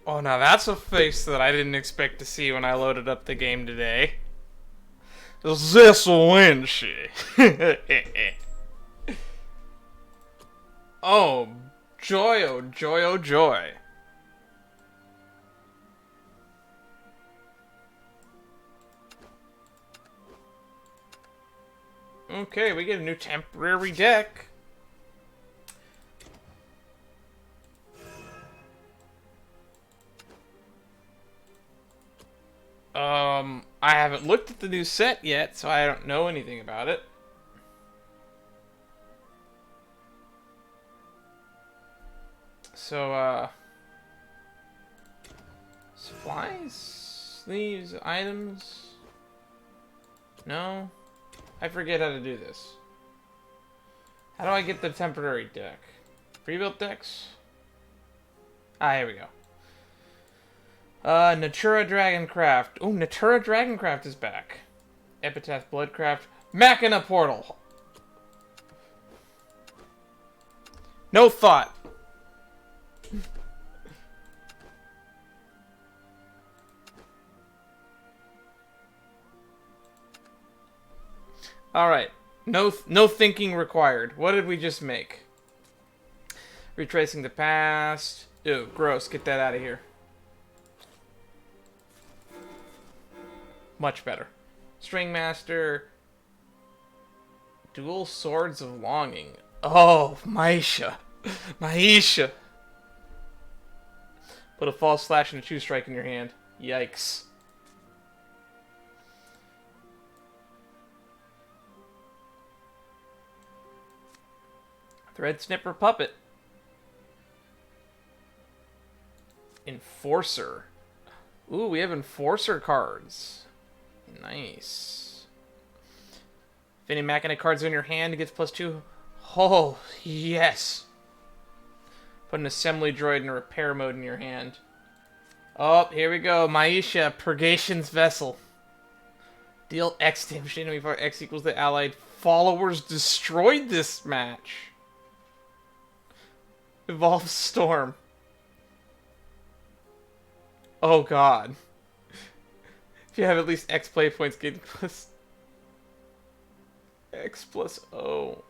Oh, now that's a face that I didn't expect to see when I loaded up the game today. This win she. Oh, joy, oh joy, oh joy. Okay, we get a new temporary deck. I haven't looked at the new set yet, so I don't know anything about it. So, supplies? Sleeves? Items? No? I forget how to do this. How do I get the temporary deck? Pre-built decks? Ah, here we go. Natura Dragoncraft. Oh, Natura Dragoncraft is back. Epitaph Bloodcraft. Machina Portal. No thought. Alright. No thinking required. What did we just make? Retracing the past. Ew, gross. Get that out of here. Much better. Stringmaster. Dual Swords of Longing. Oh, Maisha. Maisha. Put a false slash and a 2-strike in your hand. Yikes. Thread Snipper Puppet. Enforcer. Ooh, we have Enforcer cards. Nice. If any Machina cards are in your hand, it gets +2. Oh, yes. Put an assembly droid in a repair mode in your hand. Oh, here we go. Maisha, Purgation's Vessel. Deal X damage to enemy for X equals the allied followers destroyed this match. Evolve Storm. Oh god. If you have at least X play points, get plus X plus O.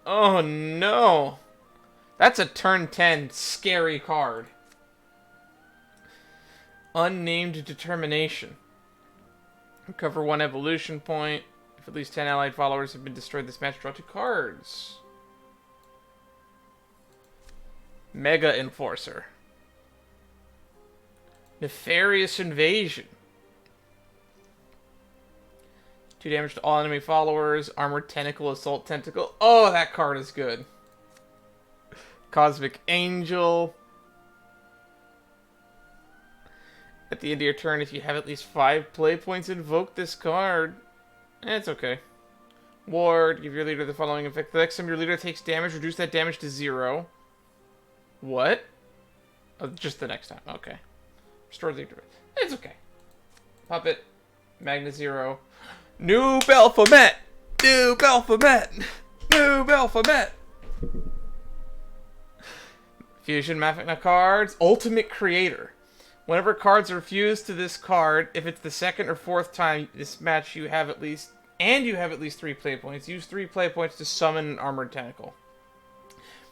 Oh no. That's a turn 10 scary card. Unnamed Determination. Recover 1 evolution point. If at least 10 allied followers have been destroyed this match, draw 2 cards. Mega Enforcer. Nefarious Invasion. 2 damage to all enemy followers. Armored Tentacle, Assault Tentacle. Oh, that card is good. Cosmic Angel. At the end of your turn, if you have at least 5 play points, invoke this card. It's okay. Ward. Give your leader the following effect. The next time your leader takes damage, reduce that damage to 0. What? Oh, just the next time. Okay. Restore the leader. It's okay. Puppet. Magna 0. New Baphomet! New Baphomet! New Baphomet! Fusion Machina cards. Ultimate Creator. Whenever cards are fused to this card, if it's the second or fourth time this match you have at least 3 play points, use 3 play points to summon an Armored Tentacle.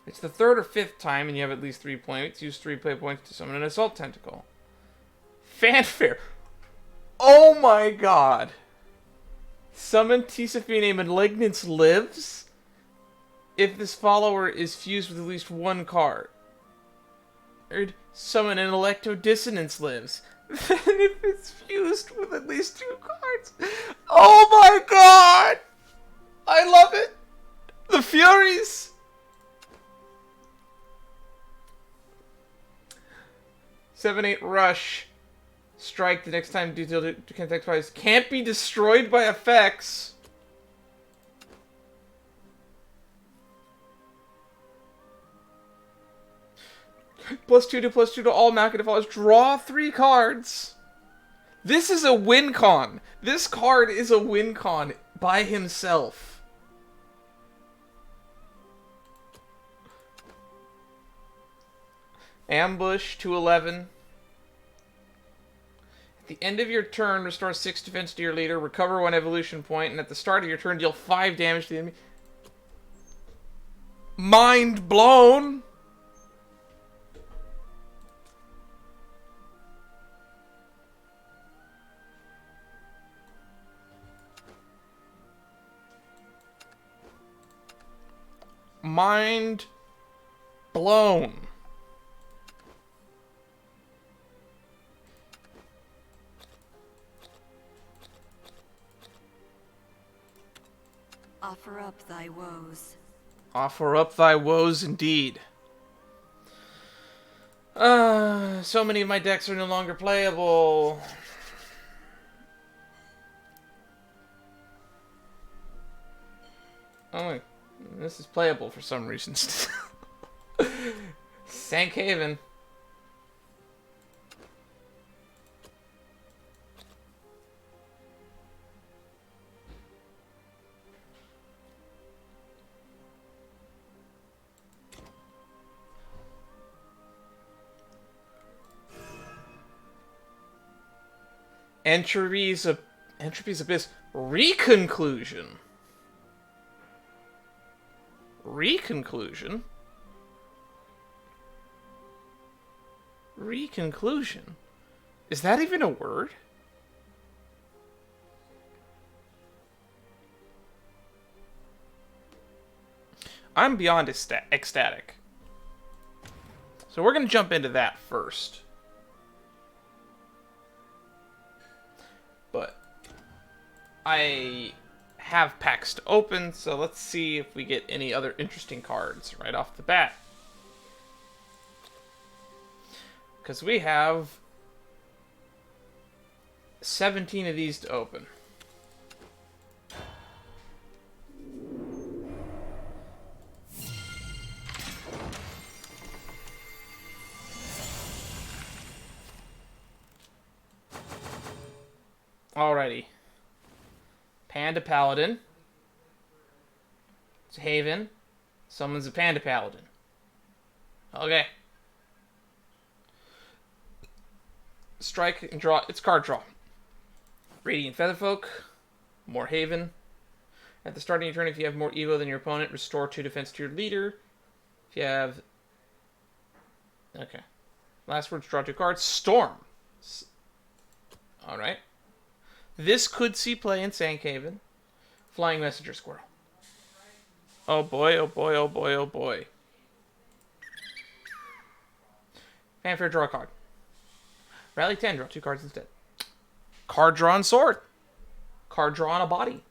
If it's the third or fifth time and you have at least 3 points, use 3 play points to summon an Assault Tentacle. Fanfare. Oh my god. Summon Tisafine Malignance lives if this follower is fused with at least 1 card. Or summon an Electro Dissonance lives. Then if it's fused with at least 2 cards. Oh my god! I love it! The Furies! 7-8 Rush. Strike the next time deal to contact twice. Can't be destroyed by effects. +2 to all Machina followers. Draw 3 cards. This is a win con. This card is a win con by himself. Ambush, 211. At the end of your turn, restore 6 defense to your leader, recover 1 evolution point, and at the start of your turn, deal 5 damage to the enemy. Mind blown! Mind blown. Offer up thy woes. Offer up thy woes indeed. So many of my decks are no longer playable. Oh, wait. This is playable for some reason. Sankhaven. Entropy's Abyss. Reconclusion. Reconclusion? Reconclusion? Is that even a word? I'm beyond ecstatic. So we're going to jump into that first. But I have packs to open, so let's see if we get any other interesting cards right off the bat. Because we have 17 of these to open. Alrighty. Panda Paladin. It's a Haven. Summons a Panda Paladin. Okay. Strike and draw. It's card draw. Radiant Featherfolk. More Haven. At the start of your turn, if you have more Evo than your opponent, restore 2 defense to your leader. If you have... Okay. Last words, draw 2 cards. Storm. Alright. This could see play in Sankhaven. Flying Messenger Squirrel. Oh boy, oh boy, oh boy, oh boy. Fanfare, draw a card. Rally 10, draw 2 cards instead. Card draw on sword. Card draw on a body.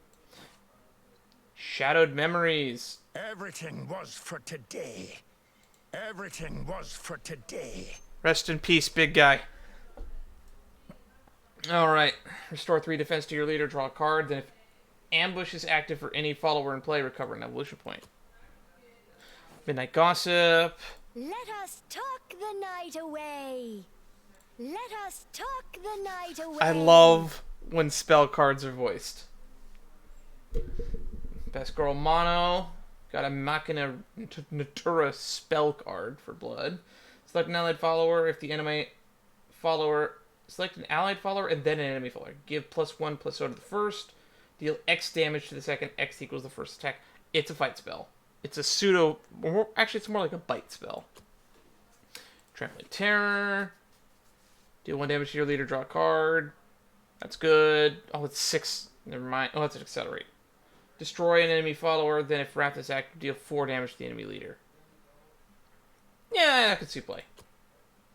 Shadowed Memories. Everything was for today. Everything was for today. Rest in peace, big guy. Alright. Restore 3 defense to your leader, draw a card. Then if ambush is active for any follower in play, recover an evolution point. Midnight Gossip. Let us talk the night away. Let us talk the night away. I love when spell cards are voiced. Best Girl Mono. Got a Machina Natura spell card for blood. Select an allied follower. If the enemy follower... Select an allied follower and then an enemy follower. Give +1/+0 to the first. Deal X damage to the second. X equals the first attack. It's a fight spell. It's a pseudo... Actually, it's more like a bite spell. Trampling Terror. Deal 1 damage to your leader. Draw a card. That's good. Oh, it's 6. Never mind. Oh, that's an Accelerate. Destroy an enemy follower. Then if Wrath is active, deal 4 damage to the enemy leader. Yeah, I could see play.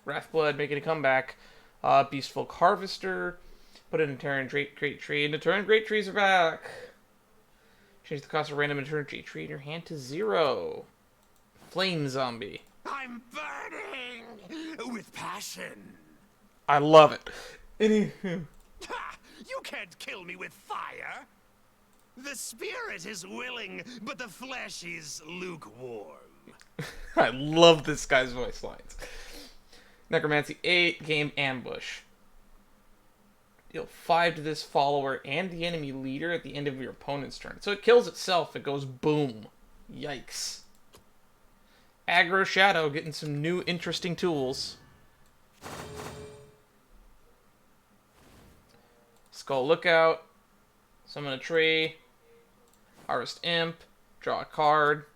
Wrathblood making a comeback. Beastfolk Harvester. Put it in Terran Great Tree. And the Terran Great Trees are back. Change the cost of random and Terran Great Tree in your hand to 0. Flame Zombie. I'm burning with passion. I love it. Anywho. Ha! You can't kill me with fire. The spirit is willing, but the flesh is lukewarm. I love this guy's voice lines. Necromancy 8, game Ambush. Deal 5 to this follower and the enemy leader at the end of your opponent's turn. So it kills itself. It goes boom. Yikes. Aggro Shadow getting some new interesting tools. Skull Lookout. Summon a tree. Harvest Imp. Draw a card.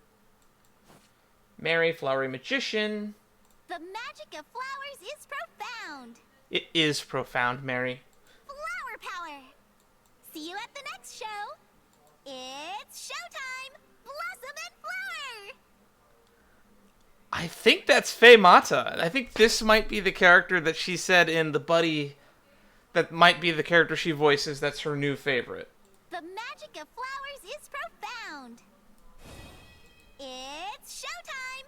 Marry Flowery Magician. The magic of flowers is profound. It is profound, Mary. Flower power. See you at the next show. It's showtime. Blossom and flower. I think that's Faye Mata. I think this might be the character that she said in The Buddy. That might be the character she voices. That's her new favorite. The magic of flowers is profound. It's showtime.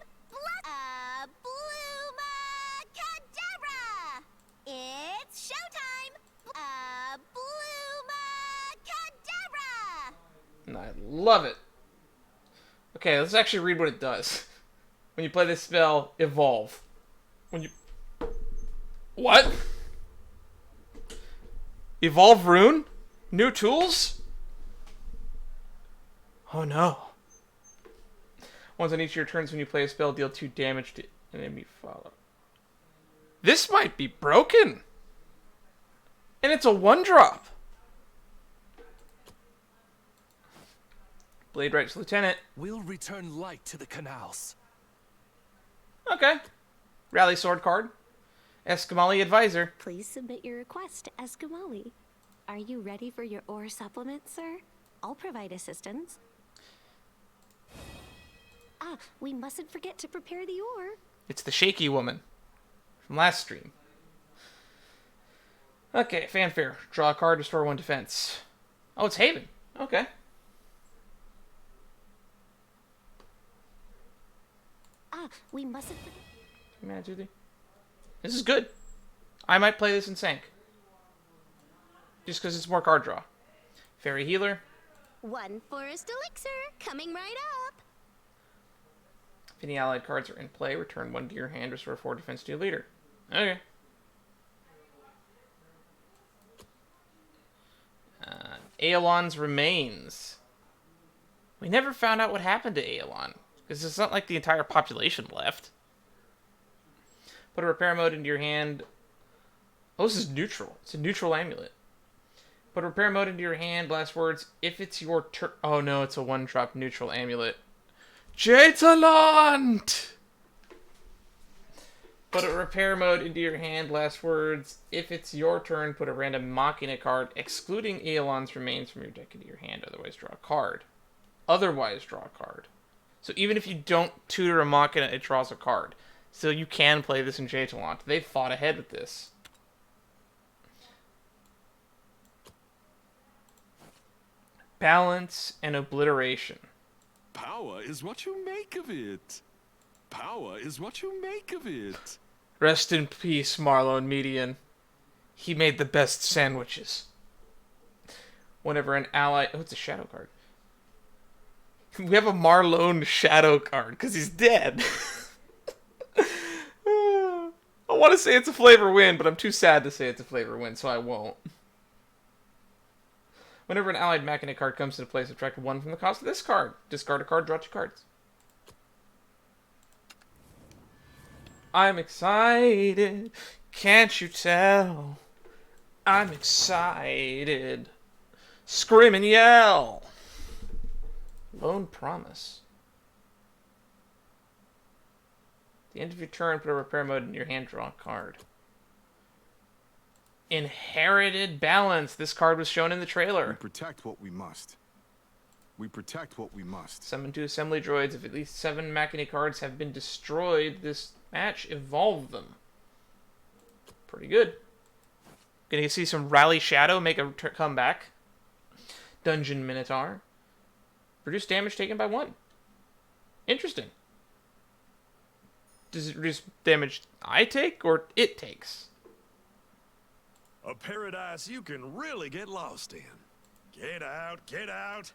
Bloomacadabra. It's showtime. Bloomacadabra. And I love it. Okay, let's actually read what it does. When you play this spell, evolve. When you... What? Evolve rune? New tools? Oh no. Once on each of your turns when you play a spell, deal 2 damage to an enemy follow. This might be broken. And it's a 1-drop. Blade Right's Lieutenant. We'll return light to the canals. Okay. Rally Sword card. Escamali Advisor. Please submit your request to Escamali. Are you ready for your ore supplement, sir? I'll provide assistance. Ah, we mustn't forget to prepare the ore. It's the shaky woman from last stream. Okay, fanfare. Draw a card, restore 1 defense. Oh, it's Haven. Okay. Ah, we mustn't forget... Man, this is good. I might play this in Sank. Just because it's more card draw. Fairy Healer. 1 forest elixir coming right up. If any allied cards are in play, return 1 to your hand, restore 4 defense to your leader. Okay. Aeolon's Remains. We never found out what happened to Aeolon, because it's not like the entire population left. Put a repair mode into your hand. Oh, this is neutral. It's a neutral amulet. Put a repair mode into your hand. Last words. If it's your turn... Oh no, it's a 1-drop neutral amulet. Jatalant! Put a repair mode into your hand. Last words. If it's your turn, put a random Machina card, excluding Aeolon's Remains, from your deck into your hand. Otherwise, draw a card. Otherwise, draw a card. So even if you don't tutor a Machina, it draws a card. So you can play this in Jatalant. They fought ahead with this. Balance and Obliteration. Power is what you make of it. Power is what you make of it. Rest in peace, Marlon Median. He made the best sandwiches. Whenever an ally... Oh, it's a shadow card. We have a Marlon shadow card, because he's dead. I want to say it's a flavor win, but I'm too sad to say it's a flavor win, so I won't. Whenever an allied Machina card comes into play, subtract 1 from the cost of this card. Discard a card, draw 2 cards. I'm excited. Can't you tell? I'm excited. Scream and yell. Lone Promise. At the end of your turn, put a repair mode in your hand, draw a card. Inherited Balance. This card was shown in the We trailer. protect what we must. We protect what we must. Summon 2 assembly droids. If at least 7 Machina cards have been destroyed this match, evolve them. Pretty good. Gonna see some Rally Shadow make a comeback. Dungeon Minotaur. Reduce damage taken by 1. Interesting. Does it reduce damage I take, or it takes? A paradise you can really get lost in. Get out, get out.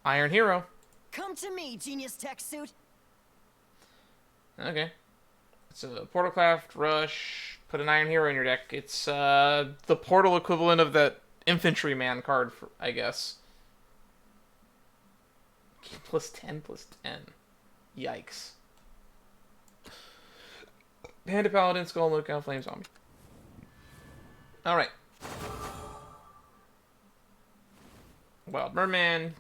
Iron Hero. Come to me, genius tech suit. Okay. It's a Portalcraft Rush. Put an Iron Hero in your deck. It's the Portal equivalent of that Infantryman card, I guess. +10, +10. Yikes. Panda Paladin, Skull Lookout, Flame Zombie. Alright. Wild Merman.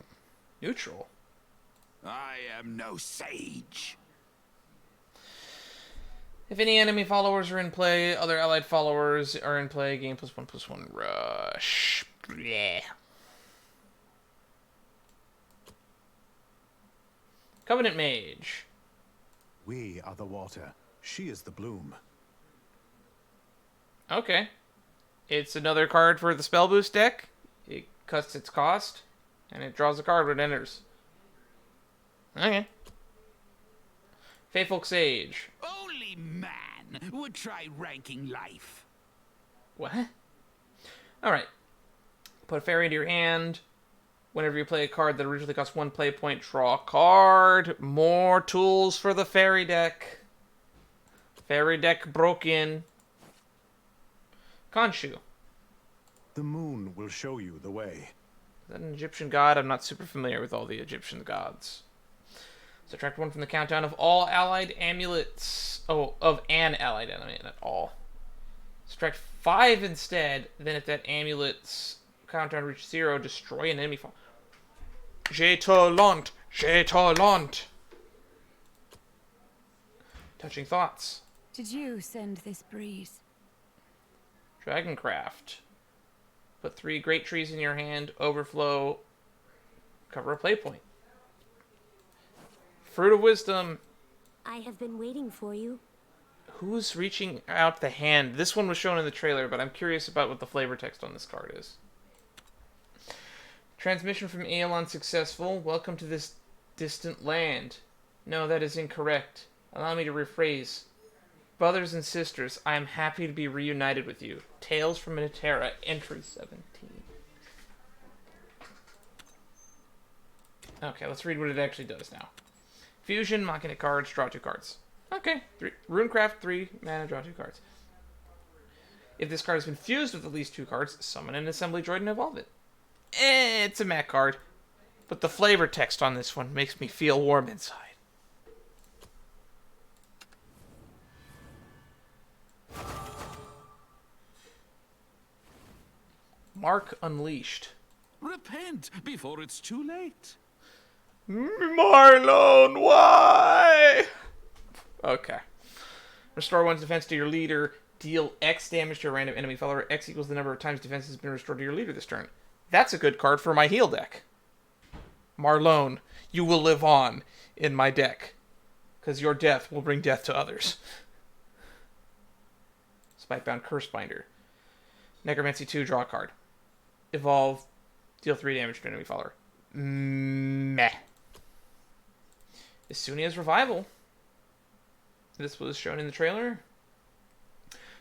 Neutral. I am no sage. If any enemy followers are in play, other allied followers are in play, game +1/+1 rush. Bleh. Covenant Mage. We are the water. She is the bloom. Okay. It's another card for the spell boost deck. It cuts its cost, and it draws a card when it enters. Okay. Faithful Sage. Only man would try ranking life. What? Alright. Put a fairy into your hand. Whenever you play a card that originally cost 1 play point, draw a card. More tools for the fairy deck. Fairy deck broken. Khonshu. The moon will show you the way. Is that an Egyptian god? I'm not super familiar with all the Egyptian gods. Subtract 1 from the countdown of all allied amulets. Oh, of an allied amulet, not all. Subtract 5 instead. Then if that amulet's countdown reaches 0, destroy an enemy fall. J'ai talent! J'ai talent! Touching thoughts. Did you send this breeze? Dragoncraft. Put 3 great trees in your hand. Overflow. Cover a play point. Fruit of Wisdom. I have been waiting for you. Who's reaching out the hand? This one was shown in the trailer, but I'm curious about what the flavor text on this card is. Transmission from Aeolon successful. Welcome to this distant land. No, that is incorrect. Allow me to rephrase. Brothers and sisters, I am happy to be reunited with you. Tales from Minotera, entry 17. Okay, let's read what it actually does now. Fusion, Machina cards, draw 2 cards. Okay, Runecraft, 3 mana, draw 2 cards. If this card has been fused with at least 2 cards, summon an assembly droid and evolve it. It's a Mac card, but the flavor text on this one makes me feel warm inside. Mark Unleashed. Repent before it's too late. Marlon, why? Okay. Restore 1's defense to your leader. Deal X damage to a random enemy follower. X equals the number of times defense has been restored to your leader this turn. That's a good card for my heal deck. Marlon, you will live on in my deck. Because your death will bring death to others. Spikebound Cursebinder. Necromancy 2, draw a card. Evolve. Deal 3 damage to an enemy follower. Meh. Isunia's Revival. This was shown in the trailer.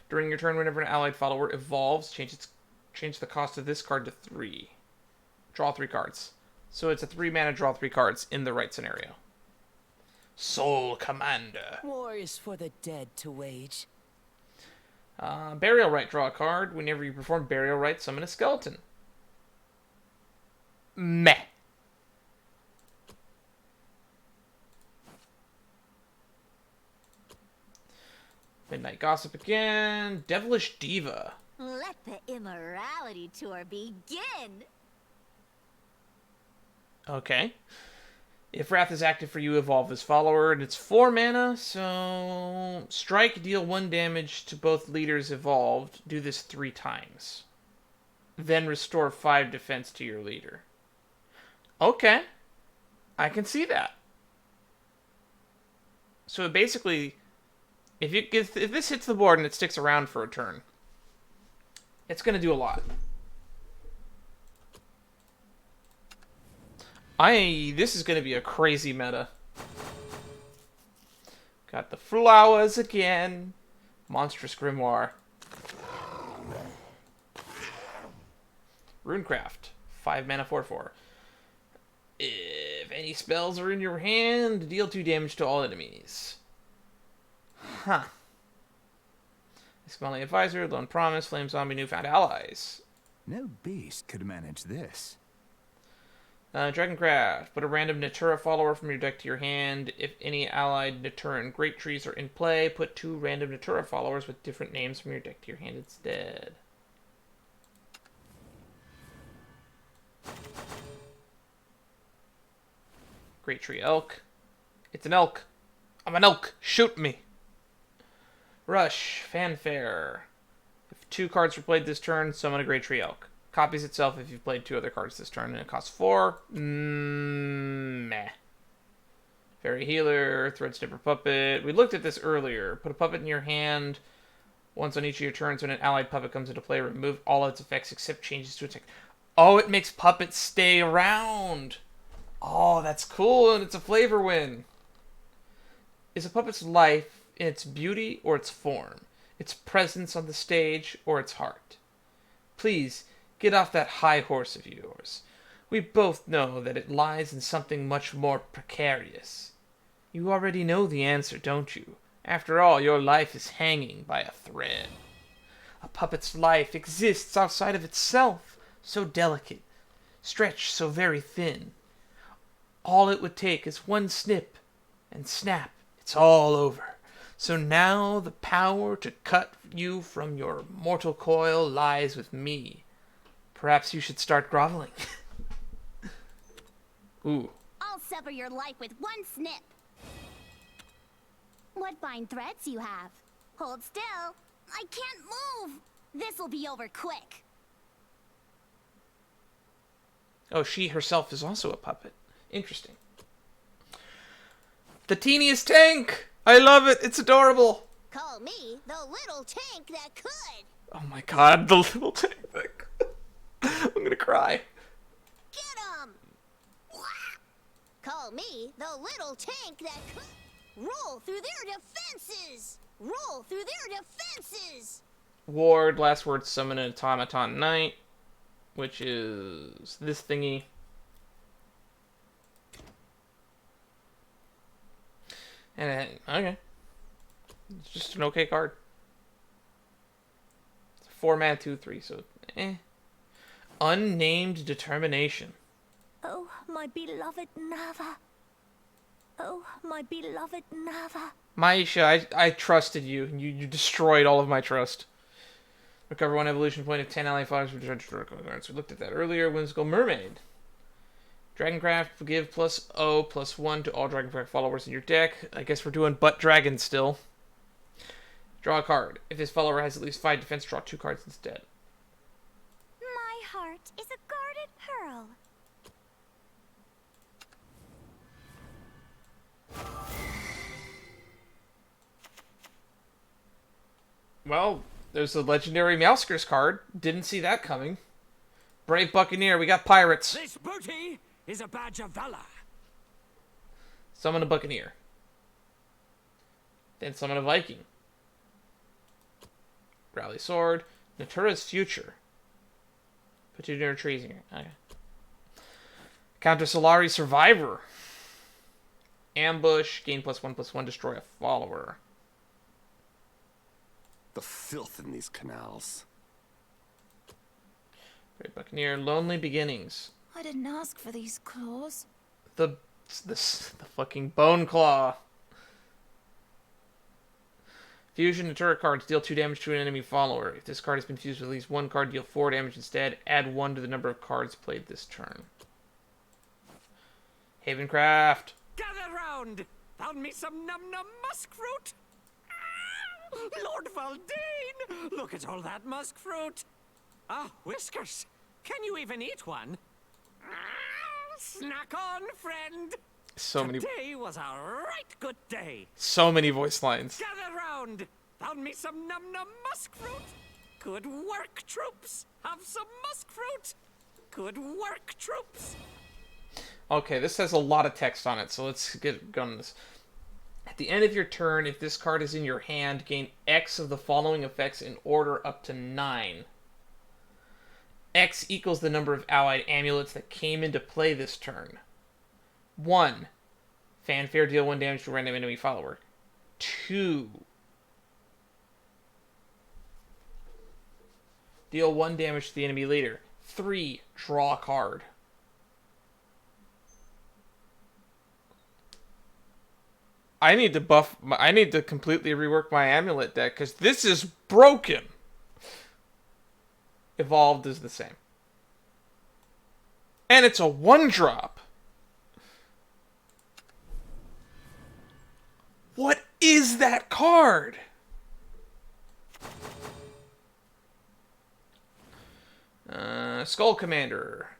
During your turn, whenever an allied follower evolves, change the cost of this card to 3. Draw 3 cards. So it's a 3 mana draw 3 cards in the right scenario. Soul Commander. War is for the dead to wage. Burial Rite, draw a card. Whenever you perform Burial Rite, summon a skeleton. Meh. Midnight Gossip again. Devilish Diva. Let the immorality tour begin. Okay. If Wrath is active for you, evolve this follower, and it's 4 mana, so strike, deal 1 damage to both leaders evolved. Do this 3 times. Then restore 5 defense to your leader. Okay. I can see that. So basically, if this hits the board and it sticks around for a turn, it's going to do a lot. This is going to be a crazy meta. Got the flowers again. Monstrous Grimoire. Runecraft. 5 mana 4/4. If any spells are in your hand, deal 2 damage to all enemies. Huh. Smelly Advisor, Lone Promise, Flame Zombie, Newfound Allies. No beast could manage this. Dragoncraft. Put a random Natura follower from your deck to your hand. If any allied Naturan Great Trees are in play, put 2 random Natura followers with different names from your deck to your hand instead. Great Tree Elk. It's an elk. I'm an elk. Shoot me. Rush. Fanfare. If 2 cards were played this turn, summon a Great Tree Elk. Copies itself if you've played 2 other cards this turn, and it costs 4. Meh. Fairy Healer, Thread Snipper Puppet. We looked at this earlier. Put a puppet in your hand. Once on each of your turns, when an allied puppet comes into play, remove all its effects except changes to attack. Oh, it makes puppets stay around. Oh, that's cool, and it's a flavor win. Is a puppet's life in its beauty or its form? Its presence on the stage or its heart? Please, get off that high horse of yours. We both know that it lies in something much more precarious. You already know the answer, don't you? After all, your life is hanging by a thread. A puppet's life exists outside of itself, so delicate, stretched so very thin. All it would take is one snip, and snap, it's all over. So now the power to cut you from your mortal coil lies with me. Perhaps you should start groveling. Ooh. I'll sever your life with one snip. What fine threads you have. Hold still. I can't move. This'll be over quick. Oh, she herself is also a puppet. Interesting. The teeniest tank! I love it. It's adorable. Call me the little tank that could. Oh my god, the little tank that could. I'm gonna cry. Get 'em! Call me the little tank that could. Roll through their defenses! Roll through their defenses! Ward, last word, summon an automaton knight, which is this thingy. And okay. It's just an okay card. It's a 4-mana 2/3, so eh. Unnamed Determination. Oh, my beloved Nava. Oh, my beloved Nava. Maisha, I trusted you, and you destroyed all of my trust. Recover 1 evolution point of 10 ally fighters with Judge cards. We looked at that earlier. Whimsical Mermaid. Dragoncraft, give +0/+1 to all Dragoncraft followers in your deck. I guess we're doing butt dragon still. Draw a card. If this follower has at least 5 defense, draw 2 cards instead. My heart is a guarded pearl. Well, there's a legendary Meowskers card. Didn't see that coming. Brave Buccaneer, we got pirates. This booty is a badge of valor. Summon a Buccaneer. Then summon a Viking. Rally Sword. Natura's Future. Put 2 dinner trees in here. Okay. Counter Solari Survivor. Ambush. Gain +1/+1. Destroy a follower. The filth in these canals. Brave Buccaneer. Lonely Beginnings. I didn't ask for these claws. The fucking Bone Claw. Fusion Natura cards deal 2 damage to an enemy follower. If this card has been fused with at least 1 card, deal 4 damage instead. Add 1 to the number of cards played this turn. Havencraft. Gather round. Found me some num-num musk fruit. Lord Valdane, look at all that musk fruit. Ah, Whiskers, can you even eat one? Snack on, friend. Today was a right good day. So many voice lines. Gather round. Found me some num-num musk fruit. Good work, troops. Have some musk fruit. Good work, troops. Okay, this has a lot of text on it, so let's get going on this. At the end of your turn, if this card is in your hand, gain X of the following effects in order up to 9. X equals the number of allied amulets that came into play this turn. 1. Fanfare, deal 1 damage to a random enemy follower. 2. Deal 1 damage to the enemy leader. 3. Draw a card. I need to I need to completely rework my amulet deck, because this is broken. Evolved is the same. And it's a 1-drop. What is that card? Skull Commander.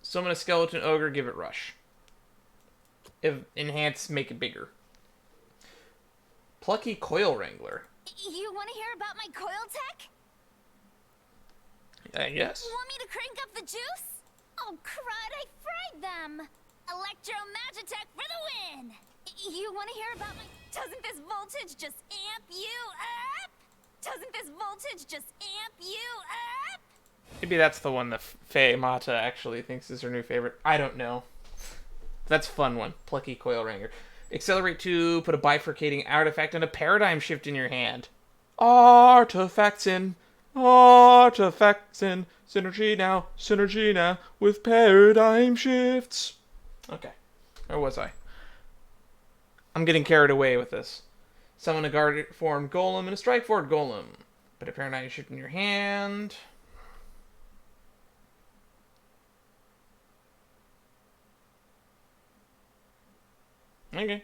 Summon a skeleton ogre, give it rush. If enhance, make it bigger. Plucky Coil Wrangler. You want to hear about my coil tech? Yes. Want me to crank up the juice? Oh, crud, I fried them. Electro Magitech for the win. You want to hear about my... Doesn't this voltage just amp you up? Doesn't this voltage just amp you up? Maybe that's the one that Faye Mata actually thinks is her new favorite. I don't know. That's a fun one. Plucky Coil Wrangler. Accelerate 2, put a bifurcating artifact and a paradigm shift in your hand. Artifacts in. Artifacts in. Synergy now with paradigm shifts. Okay. Where was I? I'm getting carried away with this. Summon a guard form golem and a strike forward golem. Put a paradigm shift in your hand. Okay.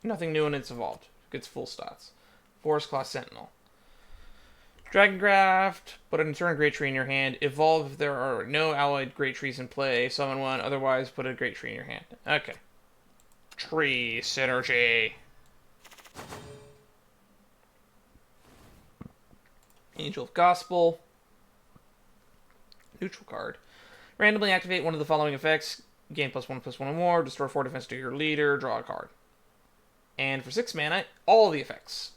Nothing new and it's evolved. Gets full stats. Forest Claw Sentinel. Dragongraft. Put an Eternal Great Tree in your hand. Evolve if there are no allied Great Trees in play. Summon one. Otherwise, put a Great Tree in your hand. Okay. Tree Synergy. Angel of Gospel. Neutral card. Randomly activate one of the following effects. Gain +1/+1 or more. Restore 4 defense to your leader. Draw a card. And for 6 mana, all the effects.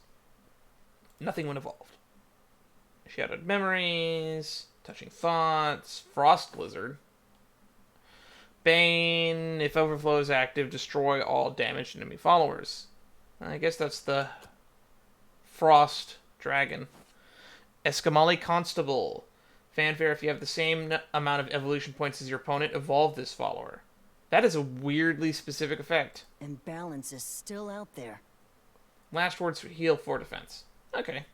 Nothing when evolved. Shadowed Memories. Touching Thoughts. Frost Blizzard. Bane. If Overflow is active, destroy all damaged enemy followers. I guess that's the Frost Dragon. Escamali Constable. Fanfare, if you have the same amount of evolution points as your opponent, evolve this follower. That is a weirdly specific effect. Imbalance is still out there. Last words heal 4 defense. Okay.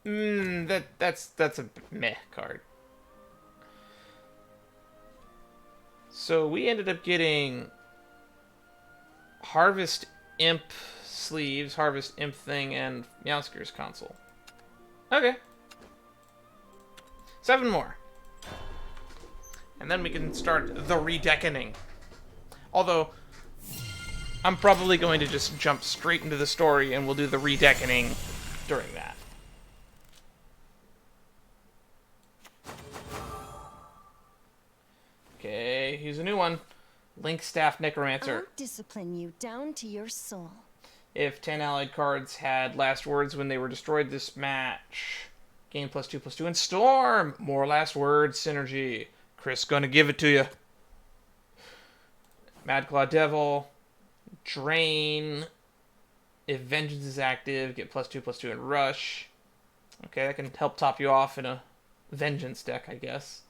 That's a meh card. So we ended up getting Harvest Imp sleeves, Harvest Imp thing, and Meowscar's console. Okay. 7 more. And then we can start the redeckening. Although, I'm probably going to just jump straight into the story and we'll do the redeckening during that. Okay, here's a new one. Link Staff Necromancer. I'll discipline you down to your soul. If 10 allied cards had last words when they were destroyed this match, gain +2/+2 and Storm. More last words synergy. Chris gonna give it to you. Madclaw Devil. Drain. If Vengeance is active, get +2/+2 and Rush. Okay, that can help top you off in a Vengeance deck, I guess.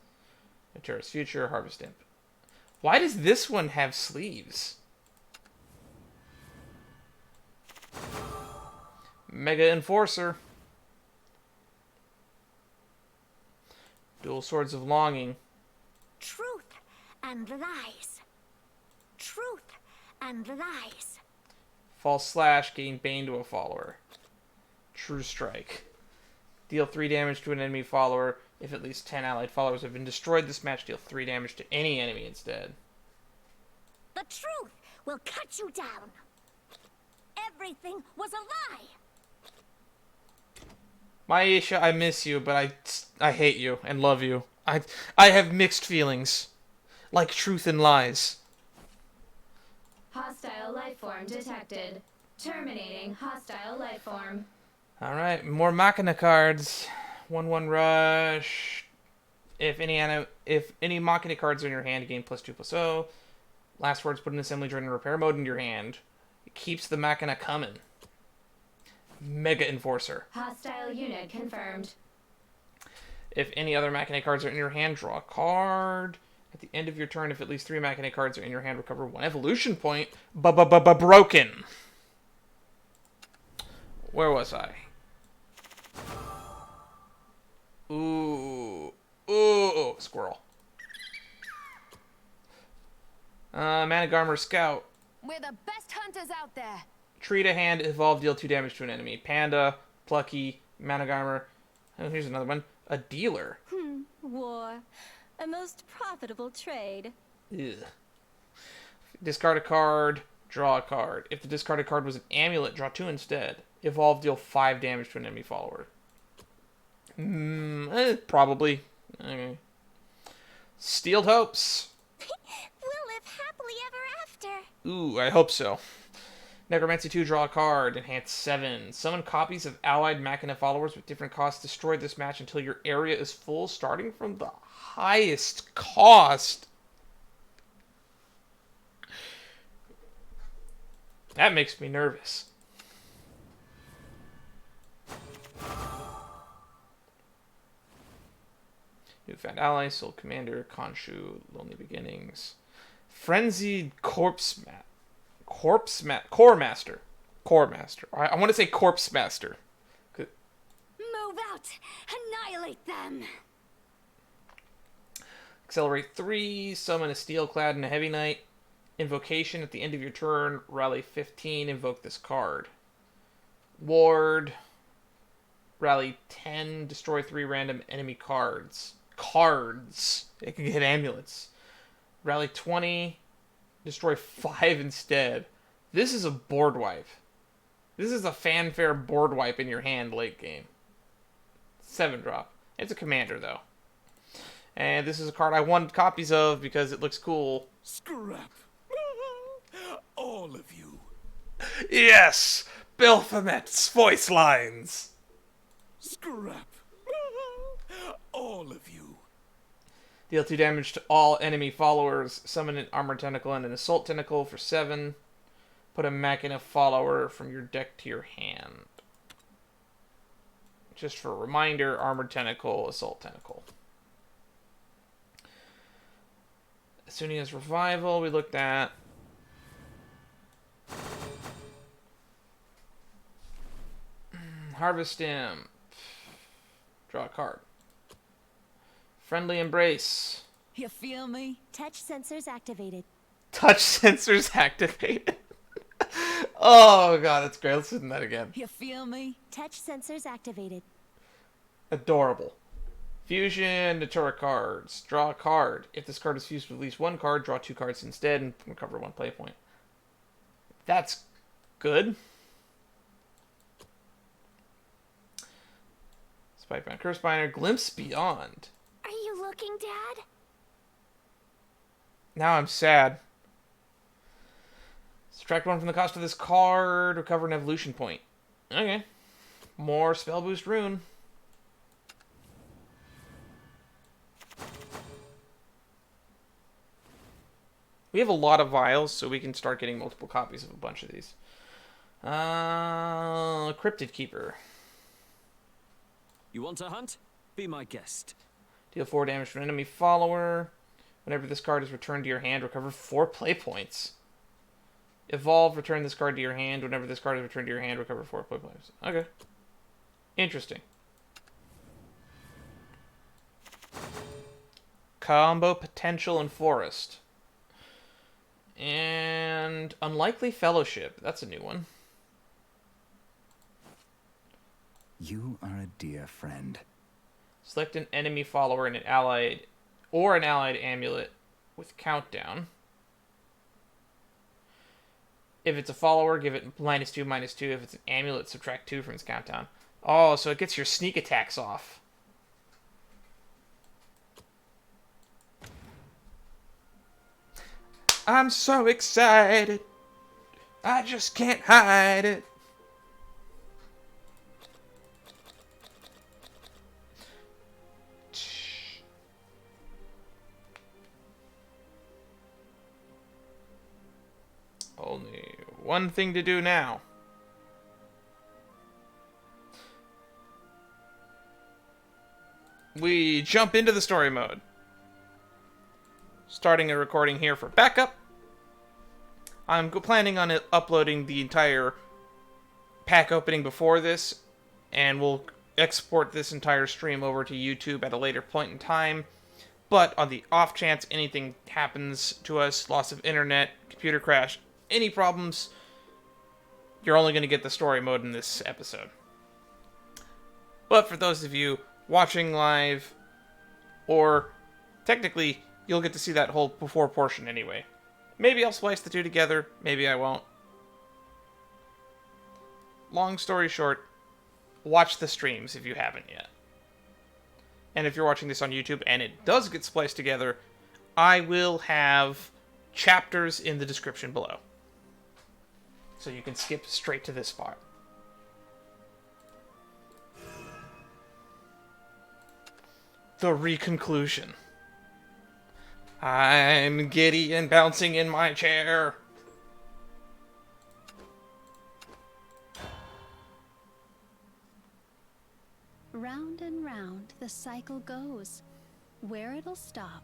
Matera's Future, Harvest Imp. Why does this one have sleeves? Mega Enforcer. Dual Swords of Longing. Truth and lies. Truth and lies. False Slash, gain Bane to a follower. True Strike. Deal 3 damage to an enemy follower. If at least 10 allied followers have been destroyed this match, deal 3 damage to any enemy instead. The truth will cut you down. Everything was a lie. Maisha, I miss you, but I hate you and love you. I have mixed feelings. Like truth and lies. Hostile lifeform detected. Terminating hostile lifeform. Alright, more Machina cards. 1/1 Rush. If any Machina cards are in your hand, gain +2/+0. Last words, put an assembly joint in repair mode into your hand. It keeps the Machina coming. Mega Enforcer. Hostile unit confirmed. If any other Machina cards are in your hand, draw a card. At the end of your turn, if at least 3 Machina cards are in your hand, recover 1 evolution point. Broken. Where was I? Ooh. Ooh. Squirrel. Managarmer Scout. We're the best hunters out there. Treat a hand, evolve, deal 2 damage to an enemy. Panda, Plucky, Managarmer. Oh, here's another one. A dealer. War. A most profitable trade. Ugh. Discard a card, draw a card. If the discarded card was an amulet, draw 2 instead. Evolve, deal 5 damage to an enemy follower. Probably. Okay. Steeled Hopes. We'll live happily ever after. Ooh, I hope so. Necromancy 2, draw a card. Enhance 7. Summon copies of allied Machina followers with different costs. Destroy this match until your area is full, starting from the highest cost. That makes me nervous. Newfound ally, Soul Commander, Khonshu, Lonely Beginnings. Frenzied Core Master. I want to say Corpse Master. Move out. Annihilate them. Accelerate 3, summon a Steelclad and a Heavy Knight. Invocation at the end of your turn, rally 15, invoke this card. Ward, rally 10, destroy 3 random enemy cards. It can hit amulets. Rally 20, destroy 5 instead. This is a board wipe. This is a fanfare board wipe in your hand late game. 7-drop. It's a commander, though. And this is a card I want copies of because it looks cool. Scrap. All of you. Yes! Baphomet's voice lines! Scrap. All of you. Deal 2 damage to all enemy followers. Summon an Armor Tentacle and an Assault Tentacle for 7. Put a Machina follower from your deck to your hand. Just for a reminder, Armored Tentacle, Assault Tentacle. Asunia's Revival, we looked at. Harvest Him. Draw a card. Friendly Embrace. You feel me? Touch sensors activated. Touch sensors activated. Oh god, that's great. Let's listen to that again. You feel me? Touch sensors activated. Adorable. Fusion, Natura cards. Draw a card. If this card is fused with at least 1 card, draw 2 cards instead and recover 1 play point. That's good. Spikebound Cursebinder, Glimpse Beyond. Are you looking, Dad? Now I'm sad. Subtract 1 from the cost of this card, recover an evolution point. Okay. More spell boost rune. We have a lot of vials, so we can start getting multiple copies of a bunch of these. Cryptid Keeper. You want to hunt? Be my guest. Deal 4 damage to an enemy follower. Whenever this card is returned to your hand, recover 4 play points. Evolve, return this card to your hand. Whenever this card is returned to your hand, recover 4 play points. Okay. Interesting. Combo Potential and Forest. And Unlikely Fellowship. That's a new one. You are a dear friend. Select an enemy follower and an allied amulet with countdown. If it's a follower, give it -2/-2. If it's an amulet, subtract 2 from its countdown. Oh, so it gets your sneak attacks off. I'm so excited. I just can't hide it. Only one thing to do now. We jump into the story mode. starting a recording here for backup. I'm planning on uploading the entire pack opening before this, and we'll export this entire stream over to YouTube at a later point in time. But on the off chance anything happens to us, loss of internet, computer crash, any problems, you're only going to get the story mode in this episode. But for those of you watching live, or technically, you'll get to see that whole before portion anyway. Maybe I'll splice the two together, maybe I won't. Long story short, watch the streams if you haven't yet. And if you're watching this on YouTube and it does get spliced together, I will have chapters in the description below. So you can skip straight to this part. The Reconclusion. I'm giddy and bouncing in my chair. Round and round the cycle goes. Where it'll stop,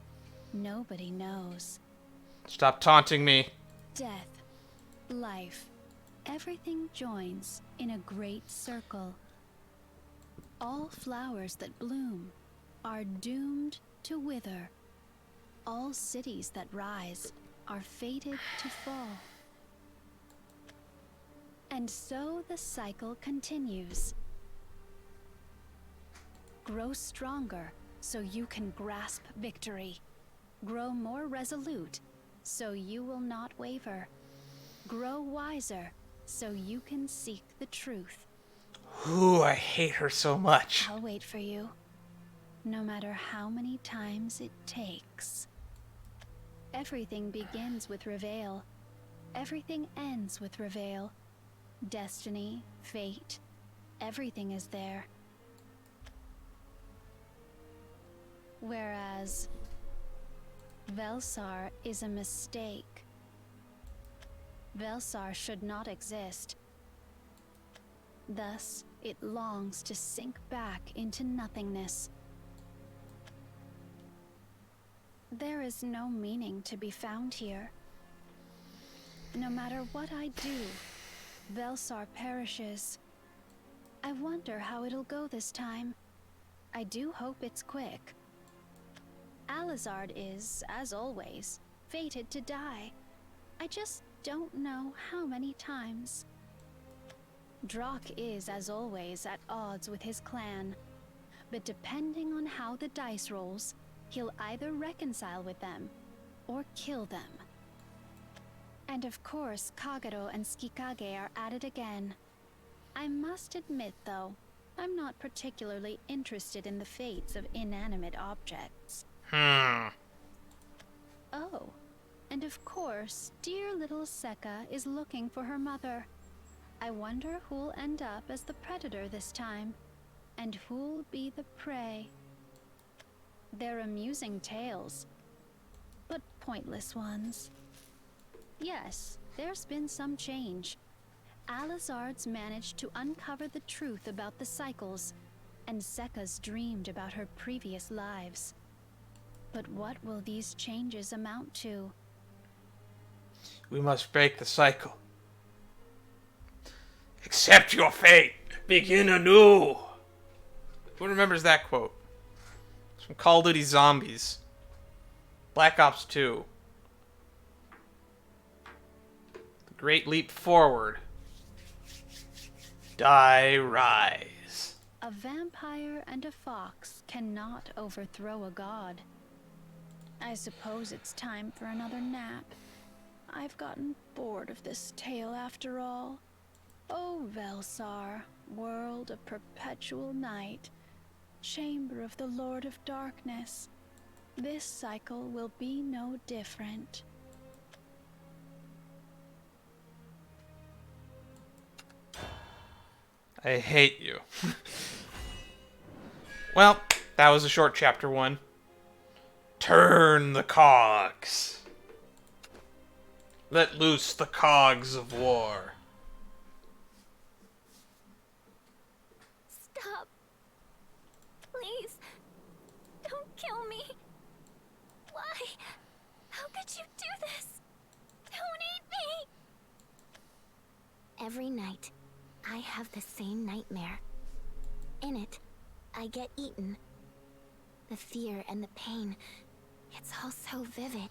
nobody knows. Stop taunting me. Death, life, everything joins in a great circle. All flowers that bloom are doomed to wither. All cities that rise are fated to fall. And so the cycle continues. Grow stronger so you can grasp victory. Grow more resolute so you will not waver. Grow wiser so you can seek the truth. Ooh, I hate her so much. I'll wait for you, no matter how many times it takes. Everything begins with Reveal. Everything ends with Reveal. Destiny, fate, everything is there. Whereas Velsar is a mistake. Velsar should not exist. Thus, it longs to sink back into nothingness. There is no meaning to be found here. No matter what I do, Velsar perishes. I wonder how it'll go this time. I do hope it's quick. Alizard is, as always, fated to die. I just don't know how many times. Drak is, as always, at odds with his clan. But depending on how the dice rolls, he'll either reconcile with them or kill them. And of course, Kagero and Tsukikage are at it again. I must admit, though, I'm not particularly interested in the fates of inanimate objects. Oh, and of course, dear little Sekka is looking for her mother. I wonder who'll end up as the predator this time, and who'll be the prey. They're amusing tales, but pointless ones. Yes, there's been some change. Alizard's managed to uncover the truth about the cycles, and Sekka's dreamed about her previous lives. But what will these changes amount to? We must break the cycle. Accept your fate. Begin anew. Who remembers that quote? It's from Call of Duty Zombies. Black Ops 2. The Great Leap Forward. Die Rise. A vampire and a fox cannot overthrow a god. I suppose it's time for another nap. I've gotten bored of this tale after all. Oh, Velsar, world of perpetual night, chamber of the Lord of Darkness, this cycle will be no different. I hate you. Well, that was a short chapter 1. Turn the cogs. Let loose the cogs of war. Stop. Please. Don't kill me. Why? Every night, I have the same nightmare. In it, I get eaten. The fear and the pain, it's all so vivid.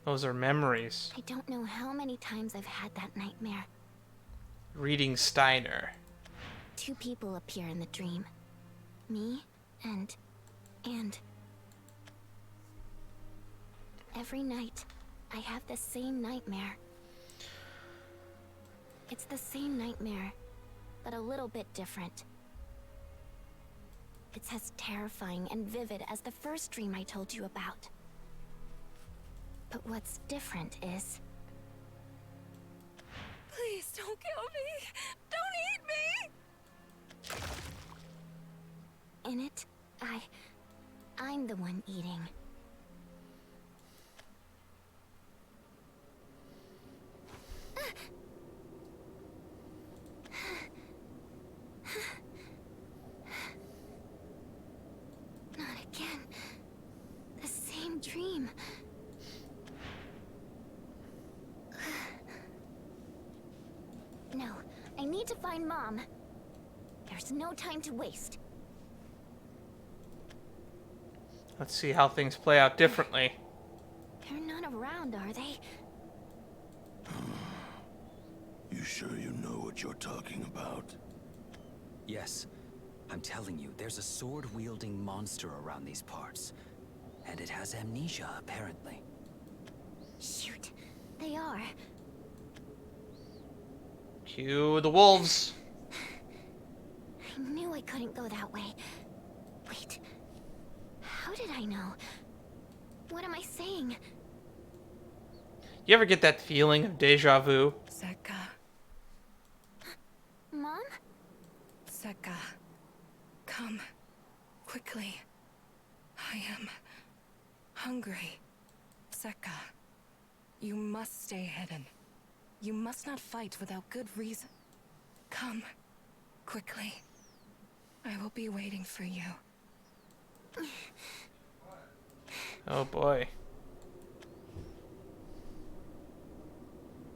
Those are memories. I don't know how many times I've had that nightmare. Reading Steiner. 2 people appear in the dream. Me and... Every night, I have the same nightmare. It's the same nightmare, but a little bit different. It's as terrifying and vivid as the first dream I told you about. But what's different is... Please don't kill me! Don't eat me! In it, I'm the one eating. Not again. The same dream. No, I need to find Mom. There's no time to waste. Let's see how things play out differently. They're not around, are they? You sure you know what you're talking about? Yes. I'm telling you, there's a sword-wielding monster around these parts. And it has amnesia, apparently. Shoot, they are. Cue the wolves. I knew I couldn't go that way. Wait. How did I know? What am I saying? You ever get that feeling of deja vu? Seka. Mom? Seka. Come. Quickly. I am... hungry. Seka. You must stay hidden. You must not fight without good reason. Come. Quickly. I will be waiting for you. Oh boy.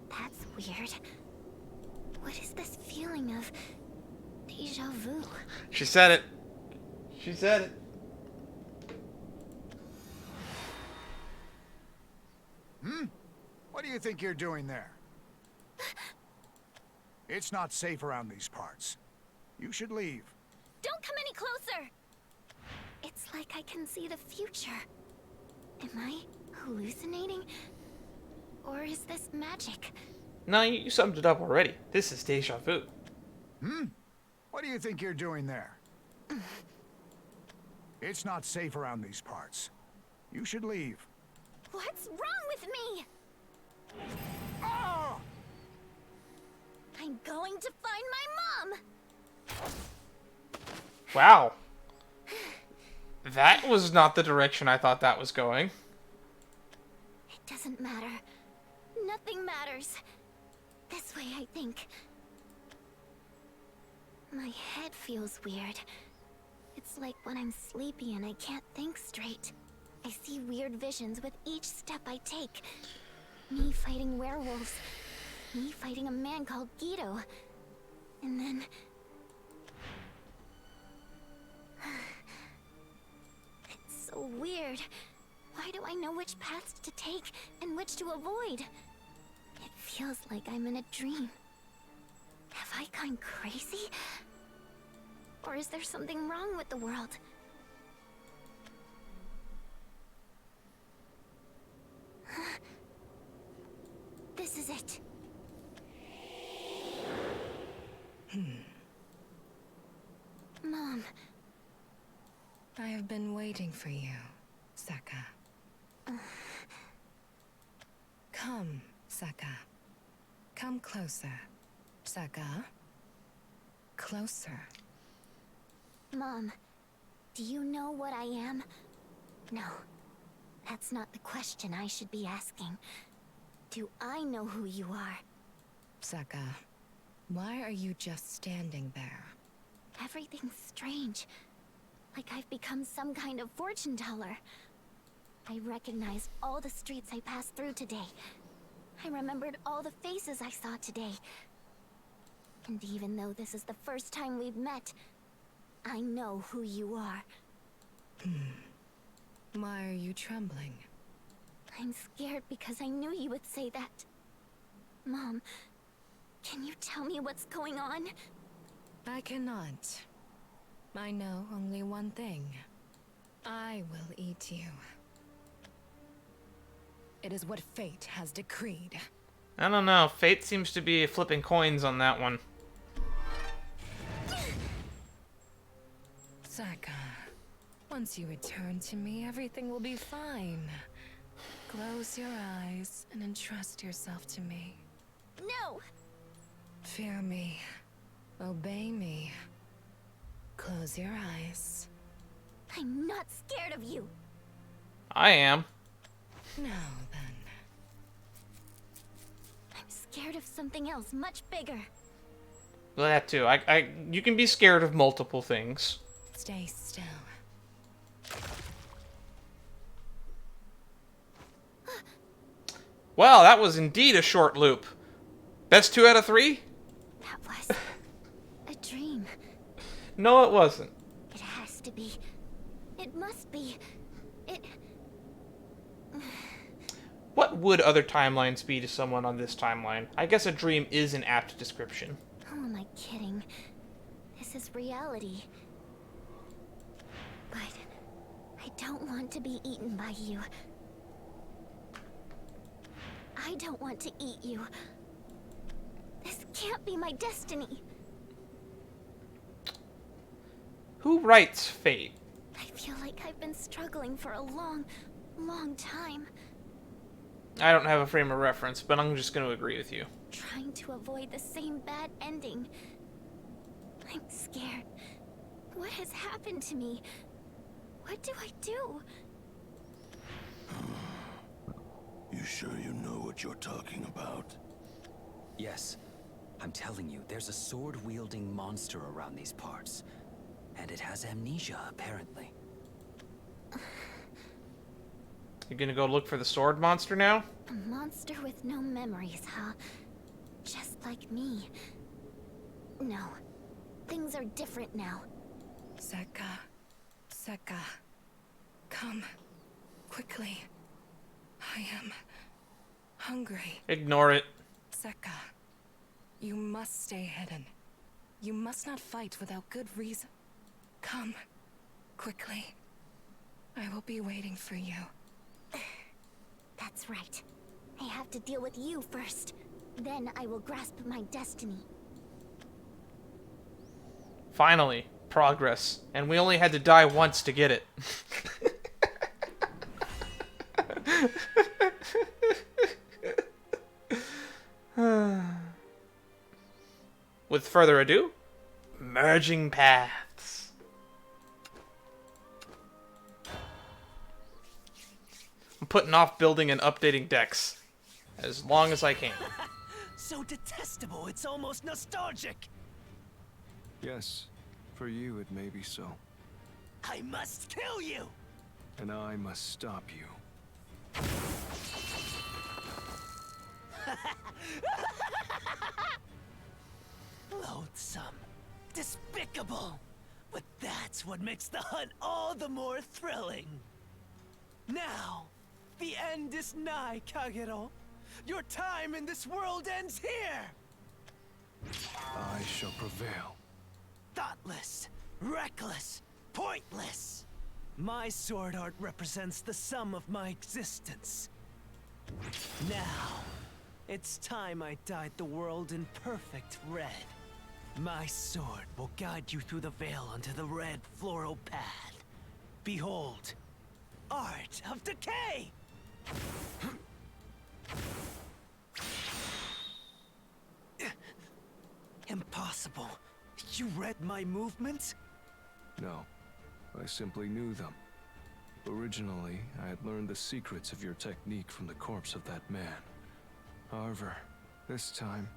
That's weird. What is this feeling of deja vu? She said it. She said it. What do you think you're doing there? It's not safe around these parts. You should leave. Don't come any closer! It's like I can see the future. Am I hallucinating? Or is this magic? No, you summed it up already. This is deja vu. What do you think you're doing there? It's not safe around these parts. You should leave. What's wrong with me? Oh! I'm going to find my mom! Wow. That was not the direction I thought that was going. It doesn't matter. Nothing matters. This way, I think. My head feels weird. It's like when I'm sleepy and I can't think straight. I see weird visions with each step I take. Me fighting werewolves. Me fighting a man called Guido. And then... It's so weird. Why do I know which paths to take and which to avoid? It feels like I'm in a dream. Have I gone crazy? Or is there something wrong with the world? This is it. Mom. I have been waiting for you, Seka. Come, Seka. Come closer. Seka. Closer. Mom, do you know what I am? No, that's not the question I should be asking. Do I know who you are? Seka, why are you just standing there? Everything's strange. Like I've become some kind of fortune teller. I recognized all the streets I passed through today. I remembered all the faces I saw today. And even though this is the first time we've met, I know who you are. Why are you trembling? I'm scared because I knew you would say that. Mom, can you tell me what's going on? I cannot. I know only one thing. I will eat you. It is what fate has decreed. I don't know. Fate seems to be flipping coins on that one. Saka, once you return to me, everything will be fine. Close your eyes and entrust yourself to me. No! Fear me. Obey me. Close your eyes. I'm not scared of you. I am. Now then. I'm scared of something else much bigger. Well, that too. You can be scared of multiple things. Stay still. Well, that was indeed a short loop. Best 2 out of 3? That was a dream. No, it wasn't. It has to be. It must be. It... What would other timelines be to someone on this timeline? I guess a dream is an apt description. Who am I kidding? This is reality. But I don't want to be eaten by you. I don't want to eat you. This can't be my destiny. Who writes fate? I feel like I've been struggling for a long, long time. I don't have a frame of reference, but I'm just going to agree with you. Trying to avoid the same bad ending. I'm scared. What has happened to me? What do I do? You sure you know what you're talking about? Yes. I'm telling you, there's a sword-wielding monster around these parts. And it has amnesia, apparently. You gonna go look for the sword monster now? A monster with no memories, huh? Just like me. No. Things are different now. Saka. Saka. Come. Quickly. I am... hungry. Ignore it. Saka. You must stay hidden. You must not fight without good reason. Come. Quickly. I will be waiting for you. That's right. I have to deal with you first. Then I will grasp my destiny. Finally, progress. And we only had to die once to get it. With further ado, merging paths. I'm putting off building and updating decks as long as I can. So detestable, it's almost nostalgic. Yes, for you it may be so. I must kill you. And I must stop you. Loathsome. Despicable. But that's what makes the hunt all the more thrilling. Now, the end is nigh, Kagero. Your time in this world ends here. I shall prevail. Thoughtless, reckless, pointless. My sword art represents the sum of my existence. Now, it's time I dyed the world in perfect red. My sword will guide you through the veil onto the red floral path. Behold, art of decay! Impossible. You read my movements? No, I simply knew them. Originally, I had learned the secrets of your technique from the corpse of that man. However, this time,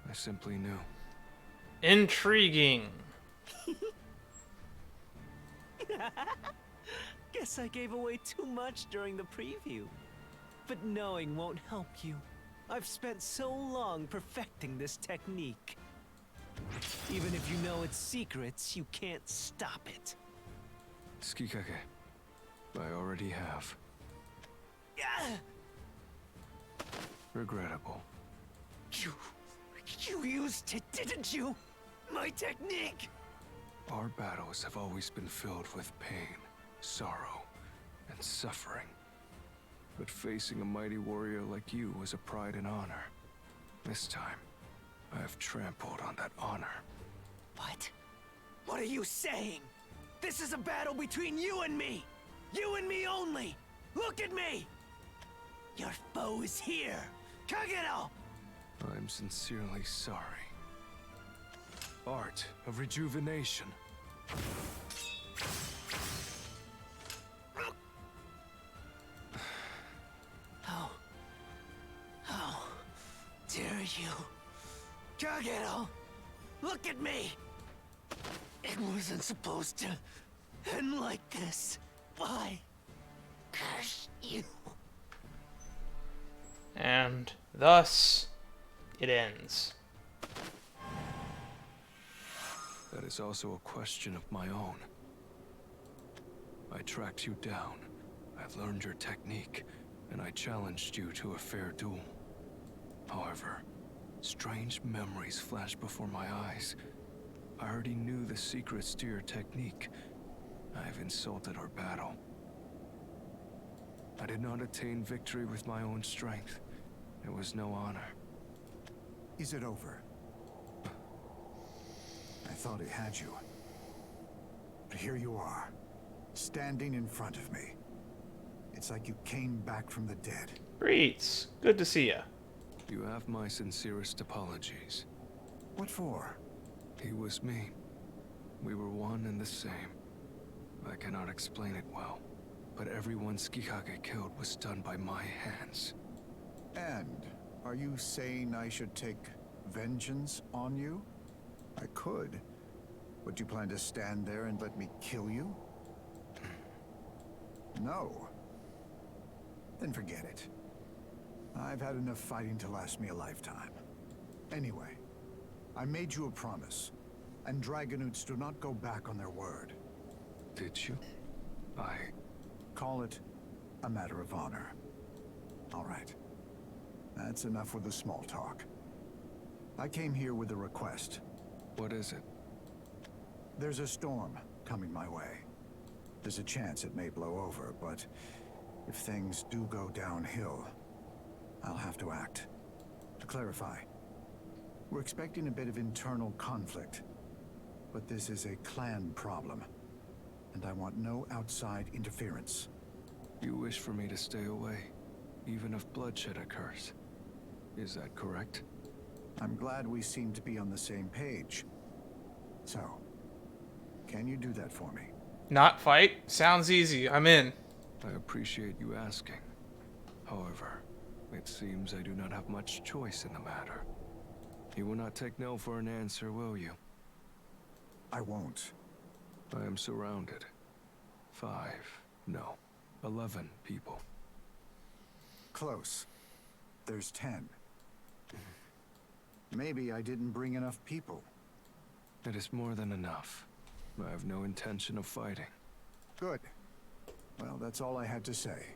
I simply knew. Intriguing. Guess I gave away too much during the preview. But knowing won't help you. I've spent so long perfecting this technique. Even if you know its secrets, you can't stop it. Tsukikage, I already have. Yeah. Regrettable. You used it, didn't you? My technique! Our battles have always been filled with pain, sorrow, and suffering. But facing a mighty warrior like you was a pride and honor. This time, I have trampled on that honor. What? What are you saying? This is a battle between you and me! You and me only! Look at me! Your foe is here! Kagero! I'm sincerely sorry. Art of rejuvenation. How dare you? Kagero! Look at me! It wasn't supposed to end like this. Why? Curse you. And thus, it ends. That is also a question of my own. I tracked you down. I learned your technique, and I challenged you to a fair duel. However, strange memories flashed before my eyes. I already knew the secrets to your technique. I have insulted our battle. I did not attain victory with my own strength. It was no honor. Is it over? I thought he had you. But here you are, standing in front of me. It's like you came back from the dead. Greets. Good to see ya. You have my sincerest apologies. What for? He was me. We were one and the same. I cannot explain it well, but everyone Tsukikage killed was done by my hands. And are you saying I should take vengeance on you? I could. Would you plan to stand there and let me kill you? No. Then forget it. I've had enough fighting to last me a lifetime. Anyway, I made you a promise, and Dragonoots do not go back on their word. Did you? I... Call it a matter of honor. All right. That's enough with the small talk. I came here with a request. What is it? There's a storm coming my way. There's a chance it may blow over, but if things do go downhill, I'll have to act. To clarify, we're expecting a bit of internal conflict, but this is a clan problem, and I want no outside interference. You wish for me to stay away, even if bloodshed occurs. Is that correct? I'm glad we seem to be on the same page. So, can you do that for me? Not fight? Sounds easy. I'm in. I appreciate you asking. However, it seems I do not have much choice in the matter. You will not take no for an answer, will you? I won't. I am surrounded. 11 people. Close. There's 10. Maybe I didn't bring enough people. It is more than enough. I have no intention of fighting. Good. Well, that's all I had to say.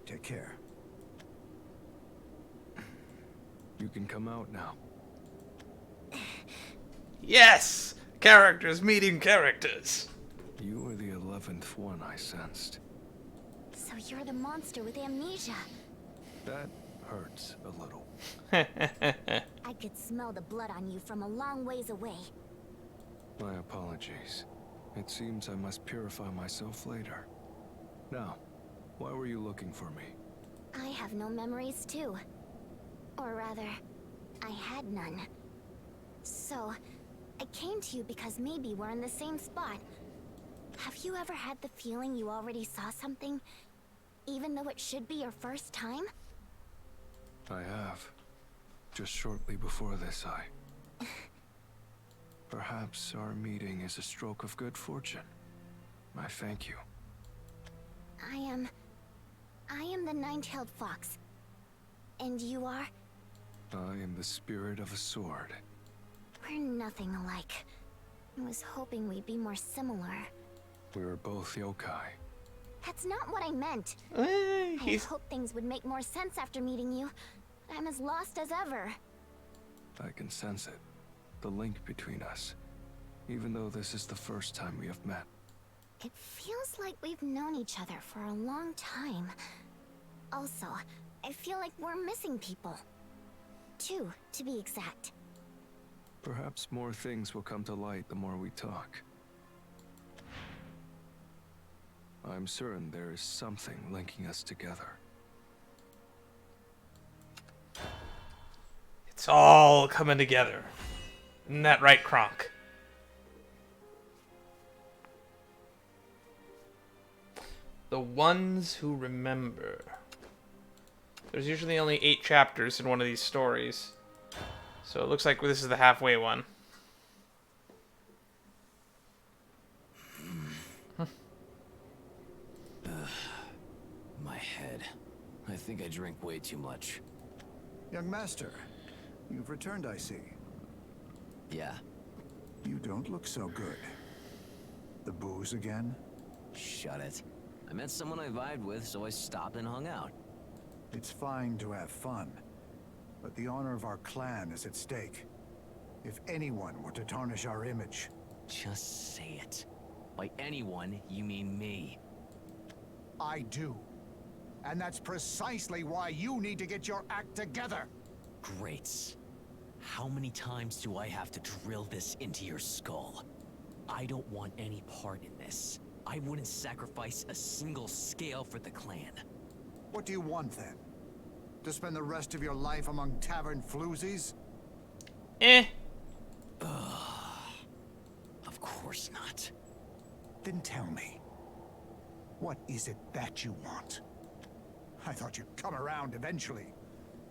Take care. You can come out now. Yes! Characters meeting characters. You were the 11th one I sensed. So you're the monster with amnesia. That hurts a little. I could smell the blood on you from a long ways away. My apologies. It seems I must purify myself later. Now, why were you looking for me? I have no memories too. Or rather, I had none. So, I came to you because maybe we're in the same spot. Have you ever had the feeling you already saw something, even though it should be your first time? I have. Just shortly before this, Perhaps our meeting is a stroke of good fortune. I thank you. I am the nine-tailed fox. And you are? I am the spirit of a sword. We're nothing alike. I was hoping we'd be more similar. We were both yokai. That's not what I meant. Eh, I hoped things would make more sense after meeting you. I'm as lost as ever. I can sense it. The link between us. Even though this is the first time we have met. It feels like we've known each other for a long time. Also, I feel like we're missing people. 2, to be exact. Perhaps more things will come to light the more we talk. I'm certain there is something linking us together. It's all coming together. Isn't that right, Kronk? The ones who remember. There's usually only 8 chapters in one of these stories. So it looks like this is the halfway one. My head. I think I drink way too much. Young master, you've returned, I see. Yeah. You don't look so good. The booze again? Shut it. I met someone I vibed with, so I stopped and hung out. It's fine to have fun, but the honor of our clan is at stake. If anyone were to tarnish our image... Just say it. By anyone, you mean me. I do. And that's precisely why you need to get your act together. Great. How many times do I have to drill this into your skull? I don't want any part in this. I wouldn't sacrifice a single scale for the clan. What do you want, then? To spend the rest of your life among tavern floozies? Of course not. Then tell me, what is it that you want? I thought you'd come around eventually,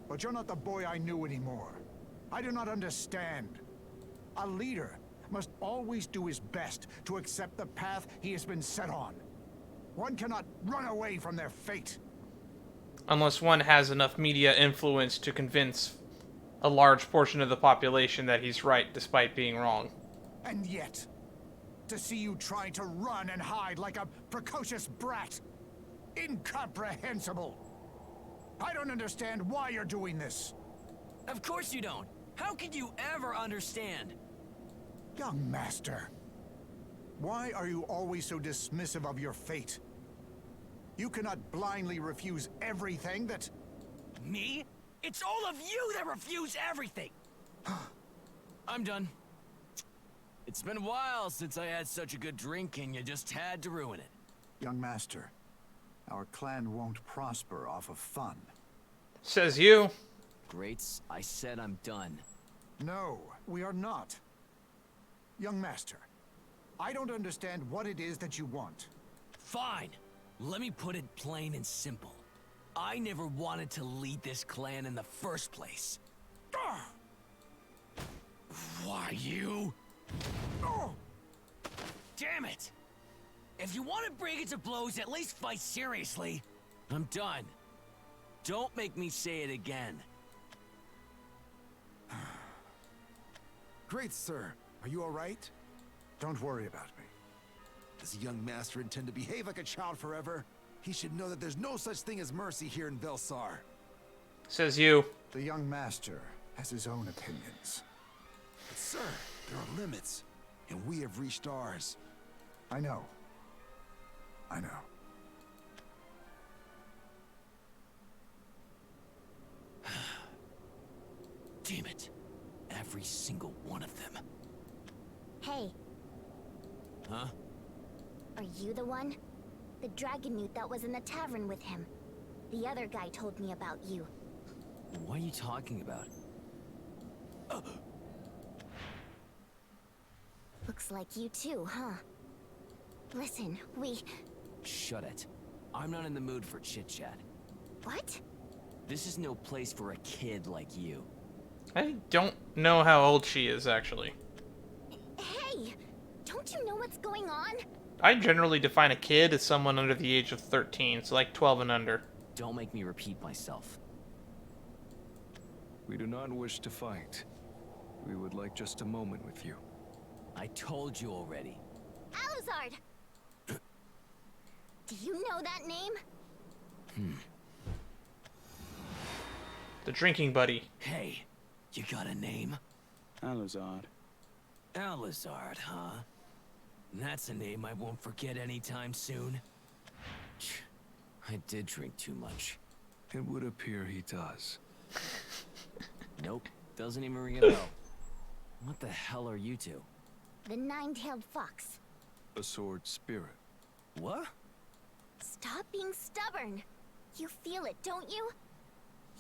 but you're not the boy I knew anymore. I do not understand. A leader must always do his best to accept the path he has been set on. One cannot run away from their fate. Unless one has enough media influence to convince a large portion of the population that he's right despite being wrong. And yet, to see you trying to run and hide like a precocious brat. Incomprehensible. I don't understand why you're doing this. Of course you don't. How could you ever understand? Young master, why are you always so dismissive of your fate? You cannot blindly refuse everything that... Me? It's all of you that refuse everything! I'm done. It's been a while since I had such a good drink and you just had to ruin it. Young master, our clan won't prosper off of fun. Says you. Greats, I said I'm done. No, we are not. Young master, I don't understand what it is that you want. Fine. Let me put it plain and simple. I never wanted to lead this clan in the first place. Why you? Damn it! If you want to bring it to blows, at least fight seriously. I'm done. Don't make me say it again. Great, sir. Are you all right? Don't worry about me. Does the young master intend to behave like a child forever? He should know that there's no such thing as mercy here in Velsar. Says you. The young master has his own opinions. But sir, there are limits, and we have reached ours. I know. I know. Damn it. Every single one of them. Hey. Huh? Are you the one? The dragon newt that was in the tavern with him. The other guy told me about you. What are you talking about? Looks like you too, huh? Listen, we... Shut it. I'm not in the mood for chit-chat. What? This is no place for a kid like you. I don't know how old she is, actually. Hey! Don't you know what's going on? I generally define a kid as someone under the age of 13, so like 12 and under. Don't make me repeat myself. We do not wish to fight. We would like just a moment with you. I told you already. Alizard! Do you know that name? The drinking buddy. Hey, you got a name? Alizard. Alizard, huh? That's a name I won't forget anytime soon. I did drink too much. It would appear he does. Nope, doesn't even ring a bell. What the hell are you two? The nine-tailed fox. A sword spirit. What? Stop being stubborn. You feel it, don't you?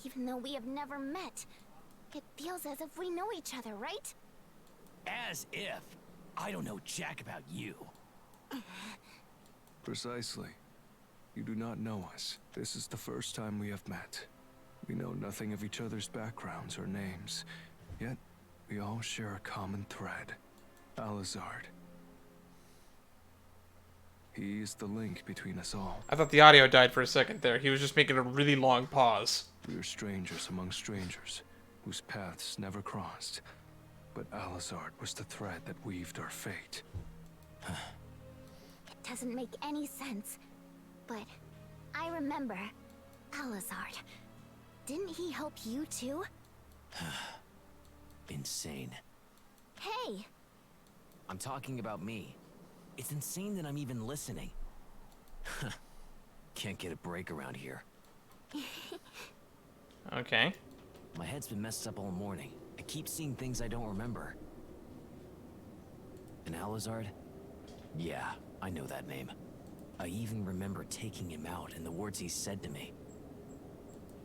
Even though we have never met, it feels as if we know each other, right? As if. I don't know jack about you. Precisely. You do not know us. This is the first time we have met. We know nothing of each other's backgrounds or names. Yet, we all share a common thread. Alizard. He is the link between us all. I thought the audio died for a second there. He was just making a really long pause. We are strangers among strangers, whose paths never crossed. But Alizard was the thread that weaved our fate. It doesn't make any sense, but I remember Alizard. Didn't he help you too? Insane. Hey! I'm talking about me. It's insane that I'm even listening. Can't get a break around here. Okay. My head's been messed up all morning. I keep seeing things I don't remember. And Alizard? Yeah, I know that name. I even remember taking him out and the words he said to me.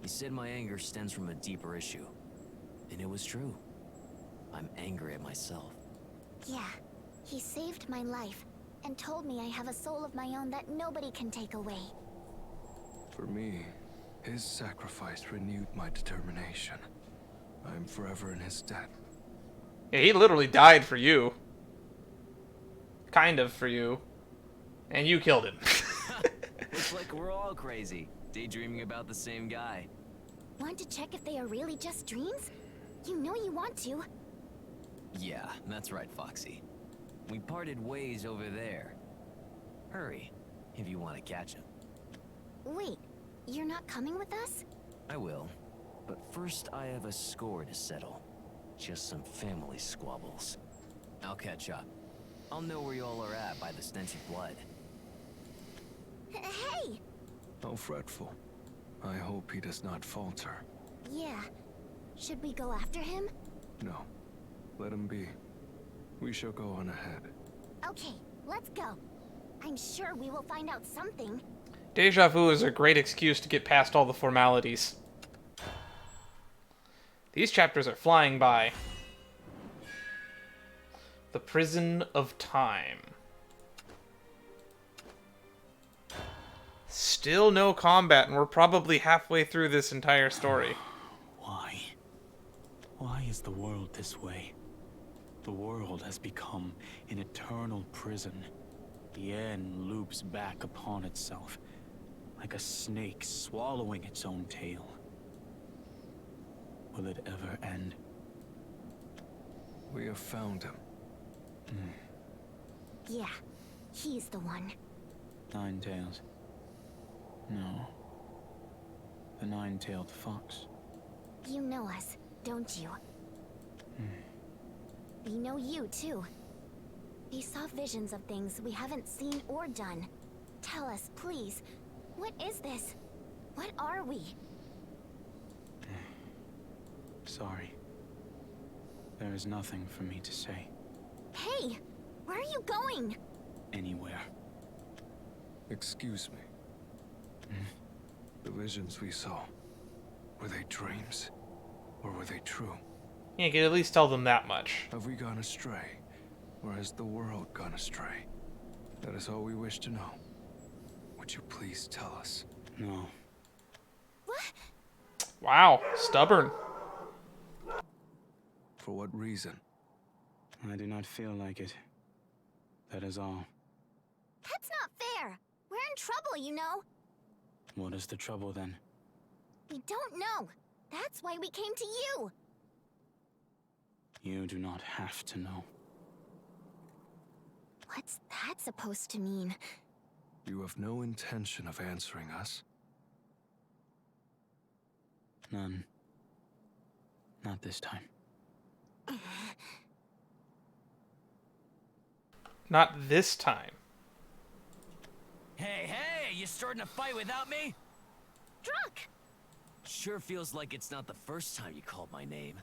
He said my anger stems from a deeper issue. And it was true. I'm angry at myself. Yeah, he saved my life and told me I have a soul of my own that nobody can take away. For me, his sacrifice renewed my determination. I am forever in his debt. Yeah, he literally died for you. Kind of for you. And you killed him. Looks like we're all crazy, daydreaming about the same guy. Want to check if they are really just dreams? You know you want to. Yeah, that's right, Foxy. We parted ways over there. Hurry, if you want to catch him. Wait, you're not coming with us? I will. But first I have a score to settle. Just some family squabbles. I'll catch up. I'll know where you all are at by the stench of blood. Hey! How fretful. I hope he does not falter. Yeah. Should we go after him? No. Let him be. We shall go on ahead. Okay, let's go. I'm sure we will find out something. Deja vu is a great excuse to get past all the formalities. These chapters are flying by. The Prison of Time. Still no combat, and we're probably halfway through this entire story. Why? Why is the world this way? The world has become an eternal prison. The end loops back upon itself, like a snake swallowing its own tail. Will it ever end? We have found him. Yeah, he's the one. Nine Tails. No. The nine-tailed fox. You know us, don't you? We know you, too. We saw visions of things we haven't seen or done. Tell us, please. What is this? What are we? Sorry. There is nothing for me to say. Hey! Where are you going? Anywhere. Excuse me. The visions we saw, were they dreams? Or were they true? Yeah, you can at least tell them that much. Have we gone astray? Or has the world gone astray? That is all we wish to know. Would you please tell us? No. What? Wow, stubborn. For what reason? I do not feel like it. That is all. That's not fair. We're in trouble, you know. What is the trouble then? We don't know. That's why we came to you. You do not have to know. What's that supposed to mean? You have no intention of answering us? None. Not this time. Not this time. Hey, you starting a fight without me? Drunk! Sure feels like it's not the first time you called my name.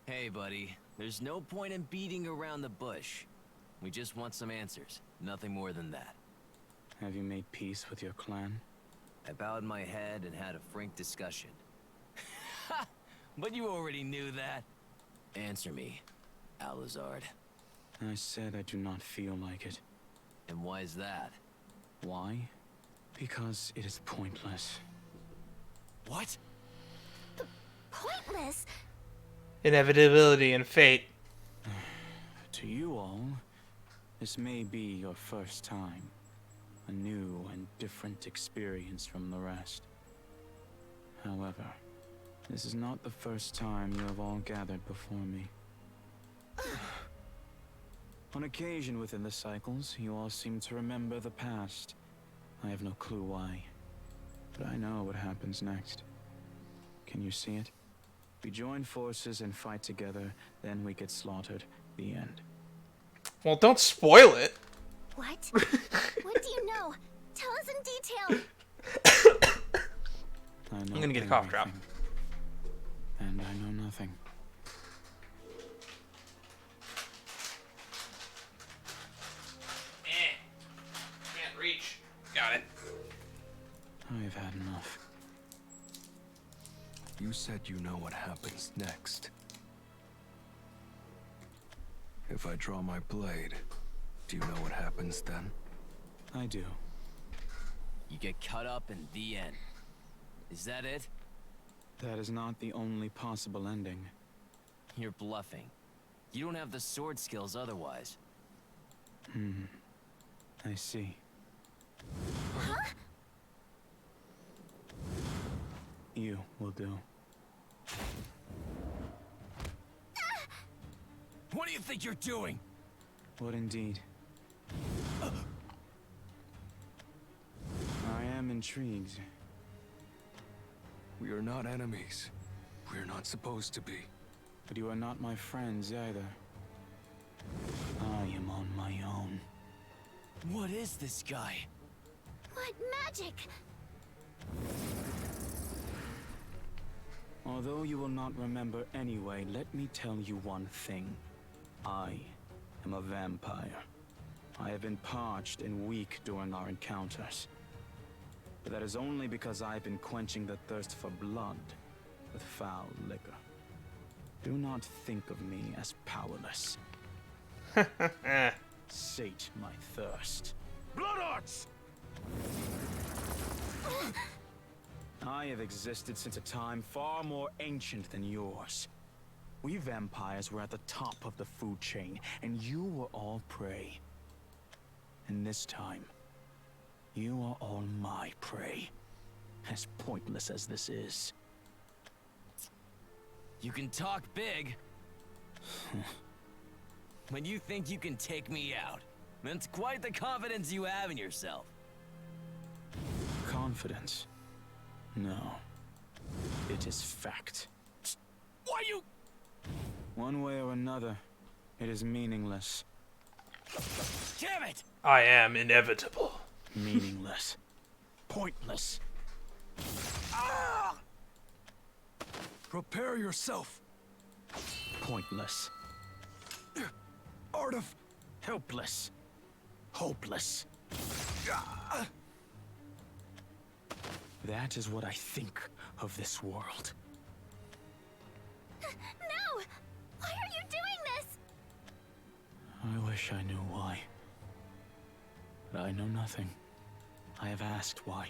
Hey, buddy. There's no point in beating around the bush. We just want some answers. Nothing more than that. Have you made peace with your clan? I bowed my head and had a frank discussion. But you already knew that. Answer me, Alizard. I said I do not feel like it. And why is that? Why? Because it is pointless. What? Pointless? Inevitability and fate. To you all, this may be your first time. A new and different experience from the rest. However, this is not the first time you have all gathered before me. On occasion within the cycles, you all seem to remember the past. I have no clue why, but I know what happens next. Can you see it? We join forces and fight together, then we get slaughtered. The end. Well, don't spoil it. What? What do you know? Tell us in detail. I know I'm gonna get a cough drop. everything. And I know nothing. Can't reach. Got it. I have had enough. You said you know what happens next. If I draw my blade, do you know what happens then? I do. You get cut up in the end. Is that it? That is not the only possible ending. You're bluffing. You don't have the sword skills otherwise. I see. Huh? You will do. What do you think you're doing? What indeed? I am intrigued. We are not enemies. We are not supposed to be. But you are not my friends either. I am on my own. What is this guy? What magic? Although you will not remember anyway, let me tell you one thing. I am a vampire. I have been parched and weak during our encounters. But that is only because I've been quenching the thirst for blood with foul liquor. Do not think of me as powerless. Sate my thirst. Blood arts! I have existed since a time far more ancient than yours. We vampires were at the top of the food chain, and you were all prey. And this time, you are all my prey. As pointless as this is. You can talk big. When you think you can take me out, that's quite the confidence you have in yourself. Confidence? No. It is fact. Why you... One way or another, it is meaningless. Damn it! I am inevitable. Meaningless. Pointless. Ah! Prepare yourself. Pointless. Art of... Helpless. Hopeless. That is what I think of this world. No! Why are you doing this? I wish I knew why. But I know nothing. I have asked why.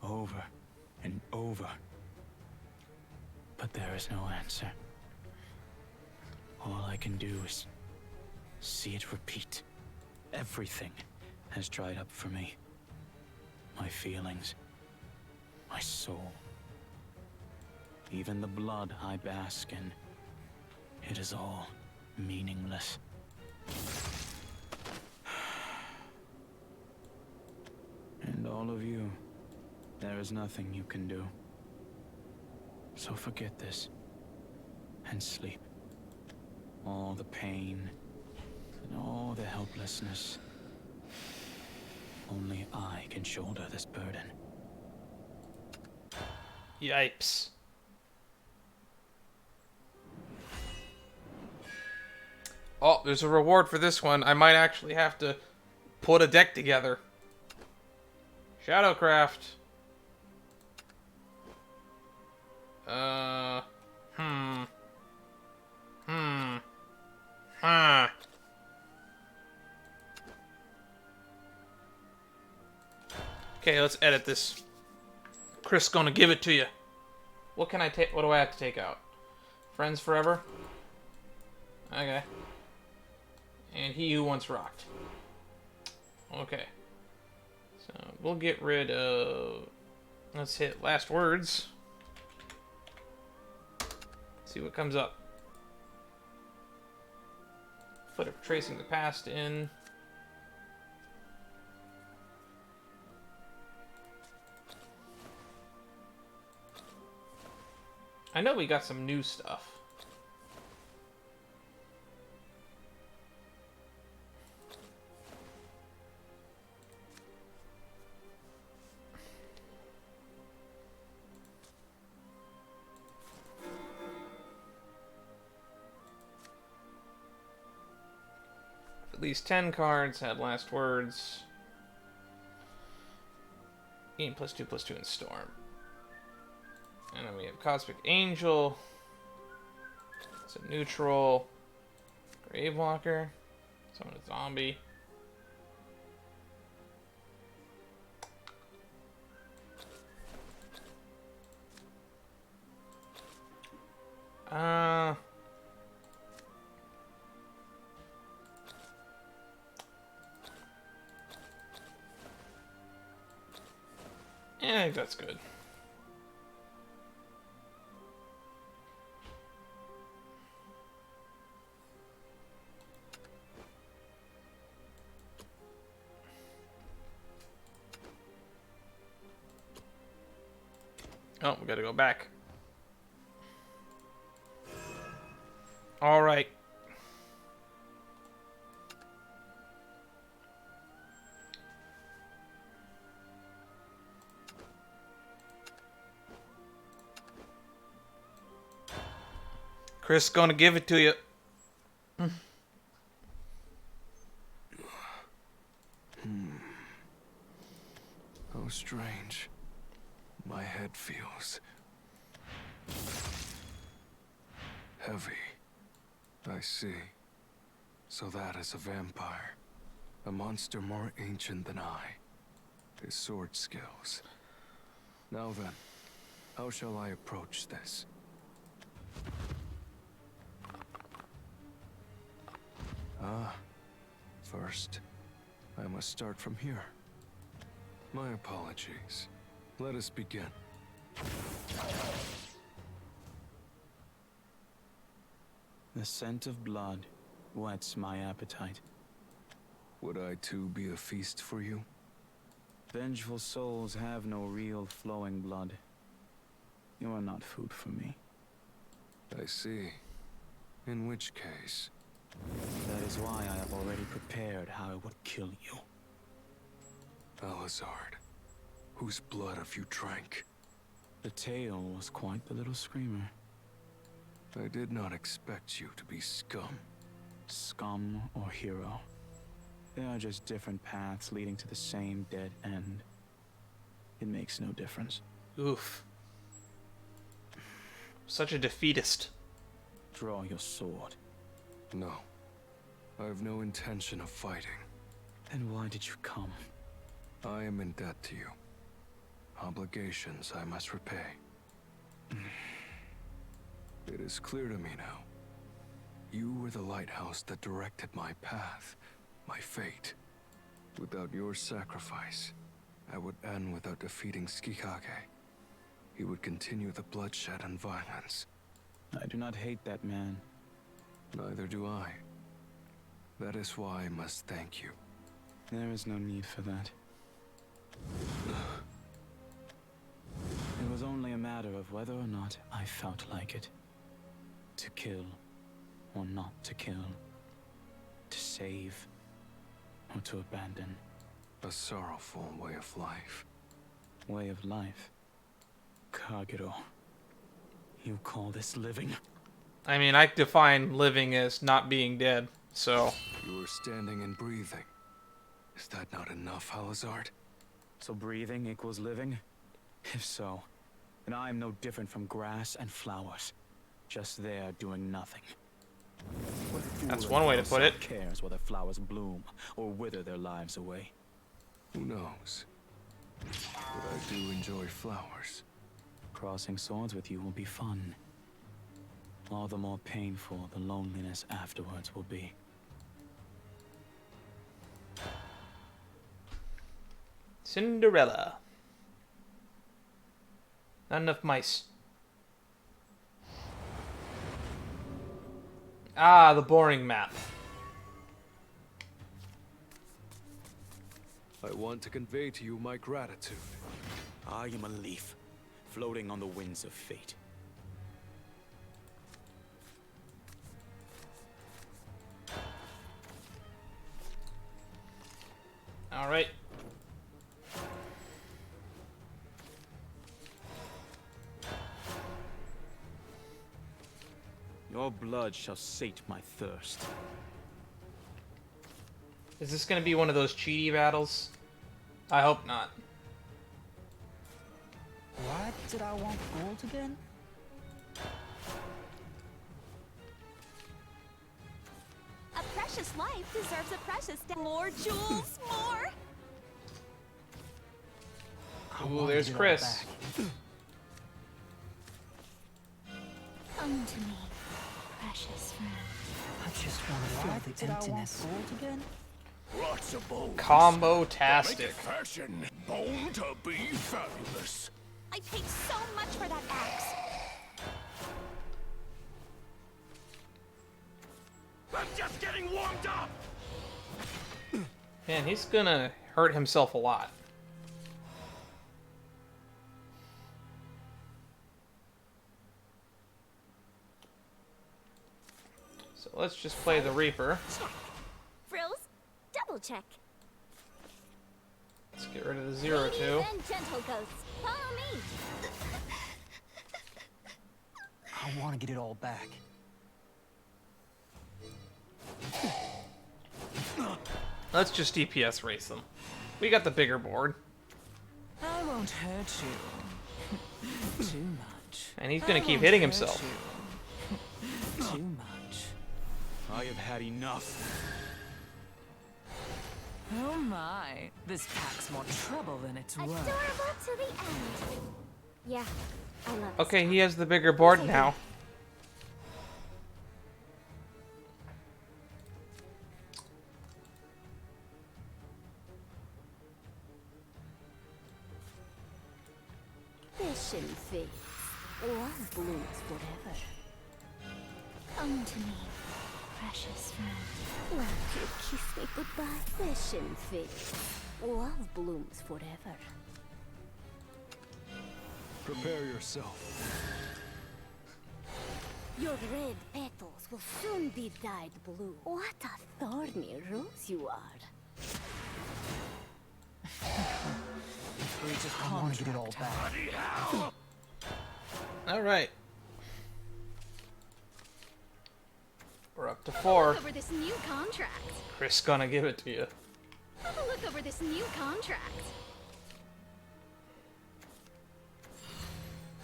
Over and over. But there is no answer. All I can do is see it repeat. Everything has dried up for me. My feelings. My soul. Even the blood I bask in It is all meaningless. And all of you, there is nothing you can do. So forget this, and sleep. All the pain, and all the helplessness. Only I can shoulder this burden. Yipes. Oh, there's a reward for this one. I might actually have to put a deck together. Shadowcraft. Okay, let's edit this. Chris gonna give it to you. What can I take? What do I have to take out? Friends forever? Okay. And he who once rocked. Okay. So we'll get rid of... Let's hit last words. See what comes up. Foot of tracing the past in. I know we got some new stuff. At least 10 cards had last words. Gain +2/+2 in Storm. And then we have Cosmic Angel. It's a neutral. Gravewalker. Summon a zombie. Yeah, I think that's good. Oh, we gotta go back. All right. Chris gonna give it to you. How strange. My head feels heavy. I see. So that is a vampire. A monster more ancient than I. His sword skills. Now then, how shall I approach this? First, I must start from here. My apologies. Let us begin. The scent of blood whets my appetite. Would I too be a feast for you? Vengeful souls have no real flowing blood. You are not food for me. I see. In which case... That is why I have already prepared how I would kill you. Alizard, whose blood have you drank? The tale was quite the little screamer. I did not expect you to be scum. Scum or hero. They are just different paths leading to the same dead end. It makes no difference. Oof. Such a defeatist. Draw your sword. No. I have no intention of fighting. Then why did you come? I am in debt to you. Obligations I must repay. It is clear to me now. You were the lighthouse that directed my path, my fate. Without your sacrifice, I would end without defeating Tsukikage. He would continue the bloodshed and violence. I do not hate that man. Neither do I. That is why I must thank you. There is no need for that. It was only a matter of whether or not I felt like it. To kill, or not to kill. To save, or to abandon. A sorrowful way of life. Way of life? Kagero. You call this living? I mean, I define living as not being dead, so... You are standing and breathing. Is that not enough, Halazard? So breathing equals living? If so, then I am no different from grass and flowers. Just there doing nothing. That's one way to put it. Who cares whether flowers bloom or wither their lives away? Who knows? But I do enjoy flowers. Crossing swords with you will be fun. All the more painful the loneliness afterwards will be. Cinderella. Not enough mice. Ah, the boring map. I want to convey to you my gratitude. I am a leaf, floating on the winds of fate. All right. Your blood shall sate my thirst. Is this going to be one of those cheaty battles? I hope not. Why did I want gold again? A precious life deserves a precious more jewels, more. Ooh, there's Chris. Come to me, precious friend. I just want to feel the emptiness. Gold again? Lots of bones. Combo-tastic. Fashion. Bone to be fabulous. I paid so much for that axe. I'm just getting warmed up. Man, he's gonna hurt himself a lot. So let's just play the Reaper. Frills, double check. Let's get rid of the 0-2. And gentle ghosts, follow me. I want to get it all back. Let's just DPS race them. We got the bigger board. I won't hurt you. Too much. And he's gonna keep hitting himself. Too much. I have had enough. Oh my, this packs more trouble than it's worth. Adorable to the end. Yeah, I love it. Okay, he has the bigger board now. Vision fades, or blooms forever. Come to me, precious friend. Won't you kiss me goodbye? Vision fades, love blooms forever. Prepare yourself. Your red petals will soon be dyed blue. What a thorny rose you are. I want to get it all back. All right. We're up to 4. Look over this new contract. Chris gonna give it to you. Have a look over this new contract.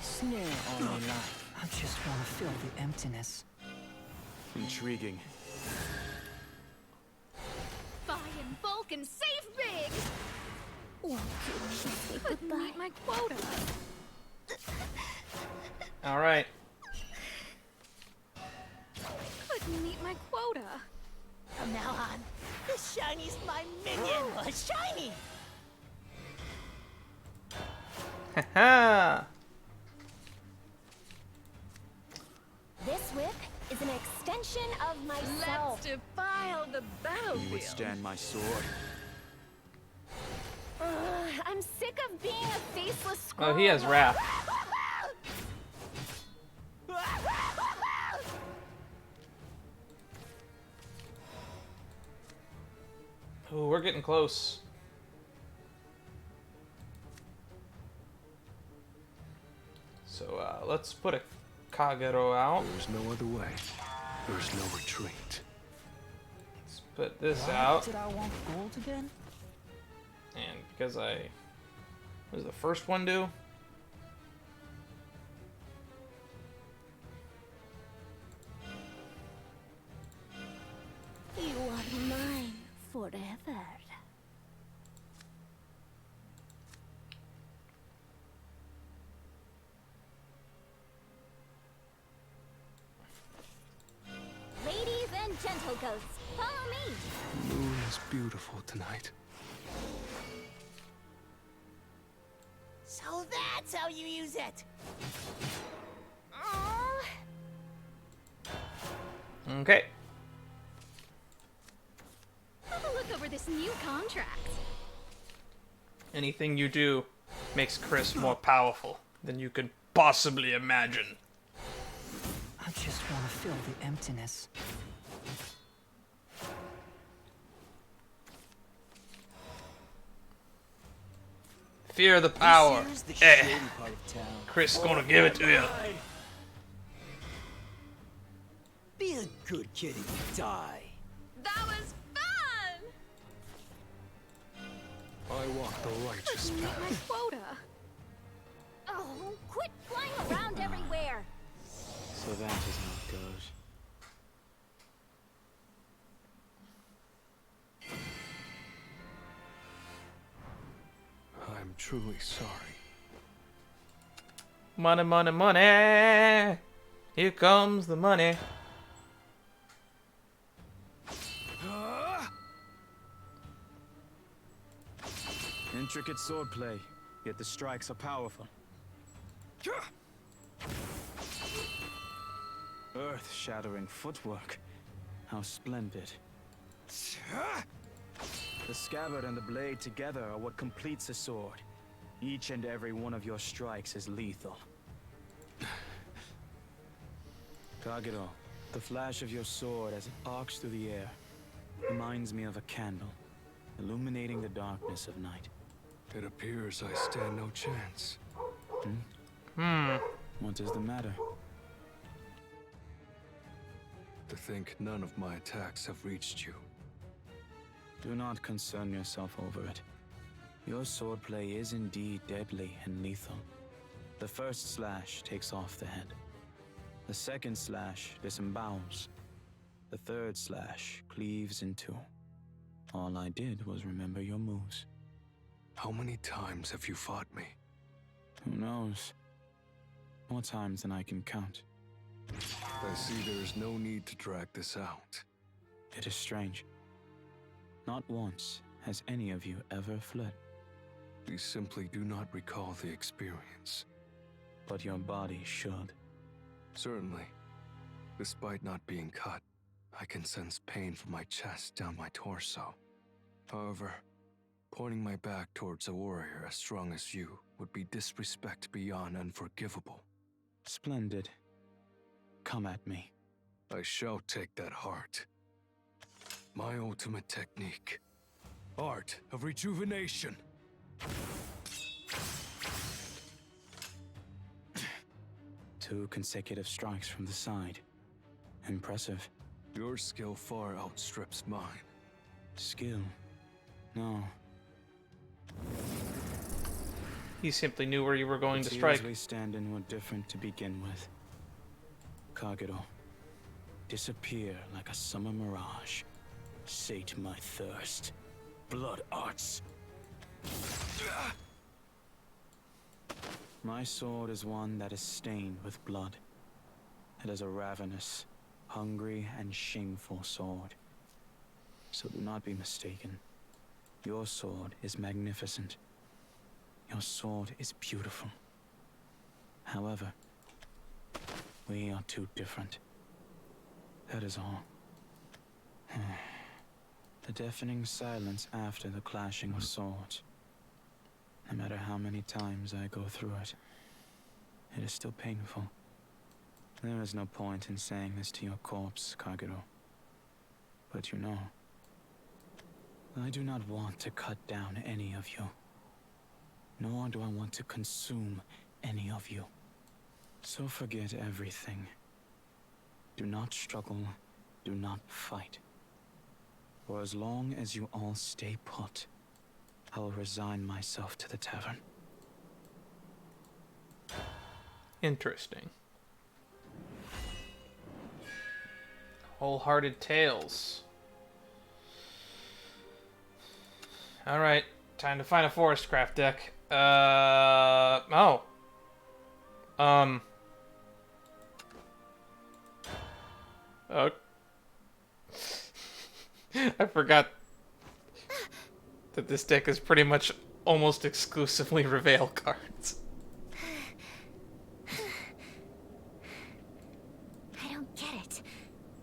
Snare all my life. I just want to feel the emptiness. Intriguing. Buy in bulk and save big. Won't you kiss me Couldn't goodbye? meet my quota. All right. Couldn't meet my quota. From now on, the shiny's my minion. A shiny. Haha. This whip is an extension of myself. Let's defile the battlefield. Withstand my sword. I'm sick of being a faceless scroll. Oh, he has wrath. Oh, we're getting close. So, let's put a Kagero out. There's no other way. There's no retreat. Let's put this out. Did I want gold again? And because what does the first one do? You are mine forever. Ladies and gentle ghosts, follow me. The moon is beautiful tonight. So that's how you use it. Okay. Have a look over this new contract. Anything you do makes Chris more powerful than you could possibly imagine. I just want to fill the emptiness. Fear the power. Here's the Eh. shady part of town. Chris gonna give it to you. Be a good kid and die. That was fun! I walk the righteous My path. quota. Oh, quit flying around everywhere. So that is how it goes. I'm truly sorry. Money, money, money. Here comes the money. Intricate swordplay, yet the strikes are powerful. Earth-shattering footwork. How splendid. The scabbard and the blade together are what completes a sword. Each and every one of your strikes is lethal. Kagero, the flash of your sword as it arcs through the air reminds me of a candle, illuminating the darkness of night. It appears I stand no chance. What is the matter? To think none of my attacks have reached you. Do not concern yourself over it. Your swordplay is indeed deadly and lethal. The first slash takes off the head. The second slash disembowels. The third slash cleaves in two. All I did was remember your moves. How many times have you fought me? Who knows? More times than I can count. I see there is no need to drag this out. It is strange. Not once has any of you ever fled. We simply do not recall the experience. But your body should. Certainly. Despite not being cut, I can sense pain from my chest down my torso. However, pointing my back towards a warrior as strong as you would be disrespect beyond unforgivable. Splendid. Come at me. I shall take that heart. My ultimate technique. Art of rejuvenation. Two consecutive strikes from the side. Impressive. Your skill far outstrips mine. Skill? No. He simply knew where you were going The to strike. tears we stand in were different to begin with. Kagero, disappear like a summer mirage. Sate my thirst. Blood arts. My sword is one that is stained with blood. It is a ravenous, hungry, and shameful sword. So do not be mistaken. Your sword is magnificent. Your sword is beautiful. However, we are too different. That is all. The deafening silence after the clashing of swords. No matter how many times I go through it, it is still painful. There is no point in saying this to your corpse, Kagero. But you know, I do not want to cut down any of you. Nor do I want to consume any of you. So forget everything. Do not struggle, do not fight. For as long as you all stay put, I will resign myself to the tavern. Interesting. Wholehearted Tales. Alright, time to find a forest craft deck. Oh. I forgot that this deck is pretty much almost exclusively Reveal cards. I don't get it.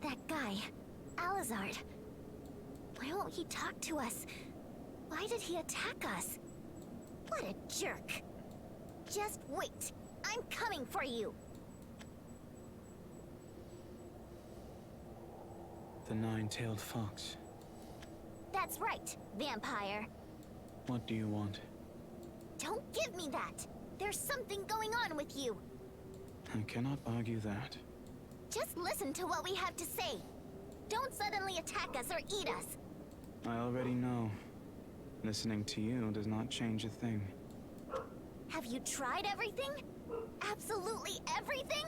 That guy, Alizard. Why won't he talk to us? Why did he attack us? What a jerk. Just wait. I'm coming for you. The nine-tailed fox. That's right, vampire. What do you want? Don't give me that. There's something going on with you. I cannot argue that. Just listen to what we have to say. Don't suddenly attack us or eat us. I already know. Listening to you does not change a thing. Have you tried everything? Absolutely everything?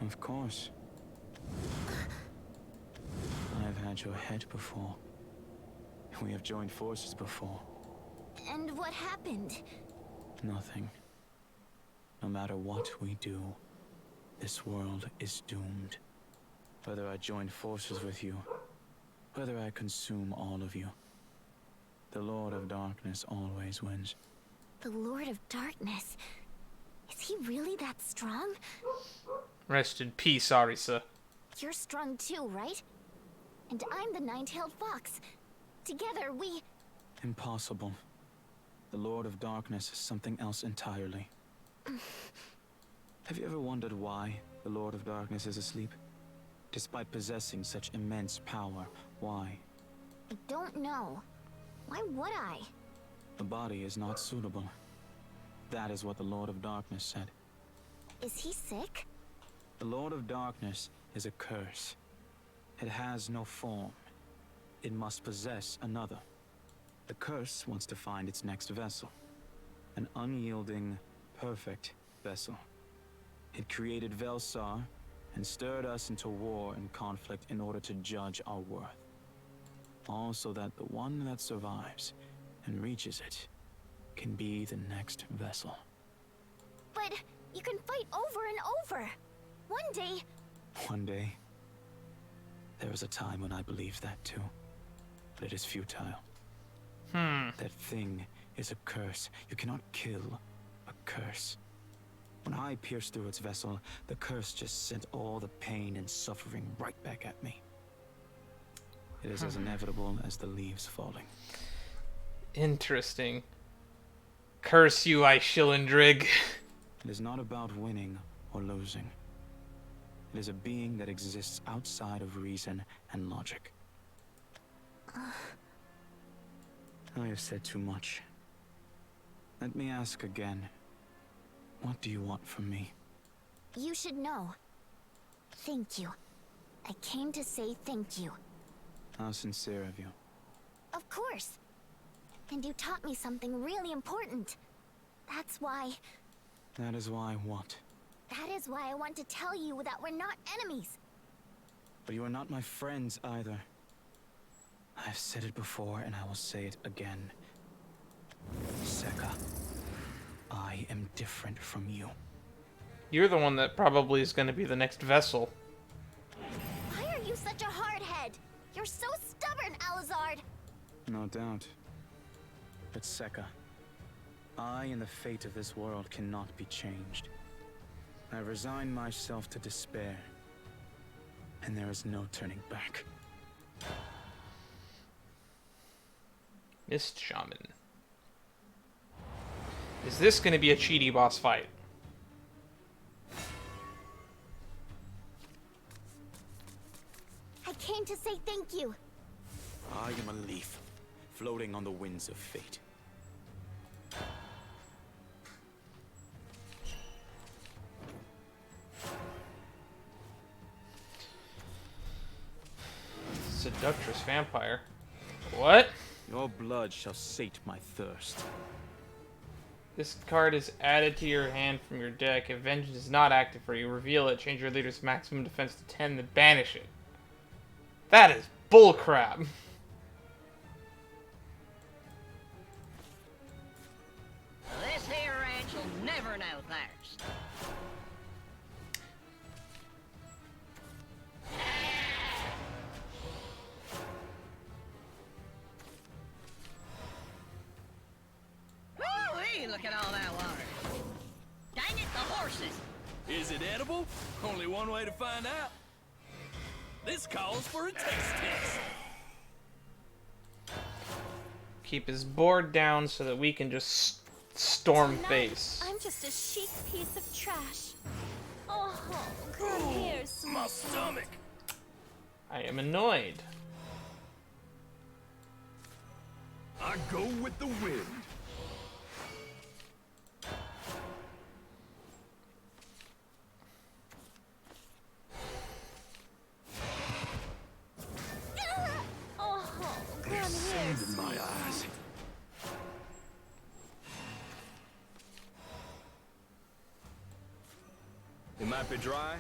Of course. I've had your head before. We have joined forces before. And what happened? Nothing. No matter what we do, this world is doomed. Whether I join forces with you, whether I consume all of you, the Lord of Darkness always wins. The Lord of Darkness? Is he really that strong? Rest in peace, Arisa. You're strong too, right? And I'm the nine-tailed fox. Together, we... Impossible. The Lord of Darkness is something else entirely. Have you ever wondered why the Lord of Darkness is asleep? Despite possessing such immense power, why? I don't know. Why would I? The body is not suitable. That is what the Lord of Darkness said. Is he sick? The Lord of Darkness is a curse. It has no form. It must possess another. The curse wants to find its next vessel. An unyielding, perfect vessel. It created Velsar and stirred us into war and conflict in order to judge our worth. All so that the one that survives and reaches it can be the next vessel. But you can fight over and over. One day... One day. There was a time when I believed that too. But it is futile. That thing is a curse. You cannot kill a curse. When I pierced through its vessel, the curse just sent all the pain and suffering right back at me. It is as inevitable as the leaves falling. Interesting. Curse you, Ishilindrig. It is not about winning or losing. It is a being that exists outside of reason and logic. I have said too much. Let me ask again. What do you want from me? You should know. Thank you. I came to say thank you. How sincere of you. Of course. And you taught me something really important. That's why... That is why what? That is why I want to tell you that we're not enemies. But you are not my friends either. I have said it before and I will say it again. Seka, I am different from you. You're the one that probably is going to be the next vessel. Why are you such a hardhead? You're so stubborn, Alizard. No doubt. But Seka, I and the fate of this world cannot be changed. I resign myself to despair. and there is no turning back. Mist Shaman. Is this going to be a cheaty boss fight? I came to say thank you. I am a leaf, floating on the winds of fate. Seductress vampire. What? Your blood shall sate my thirst. This card is added to your hand from your deck. If Vengeance is not active for you, reveal it, change your leader's maximum defense to 10, then banish it. That is bullcrap. This here ranch will never know thirst. Woo-wee, look at all that water. Dang it, the horses. Is it edible? Only one way to find out. This calls for a taste test. Keep his board down so that we can just storm Tonight, face. I'm just a chic piece of trash. Oh, come here, sweet. My stomach. I am annoyed. I go with the wind. Oh, come here, Sand in my sweet. eyes. It might be dry,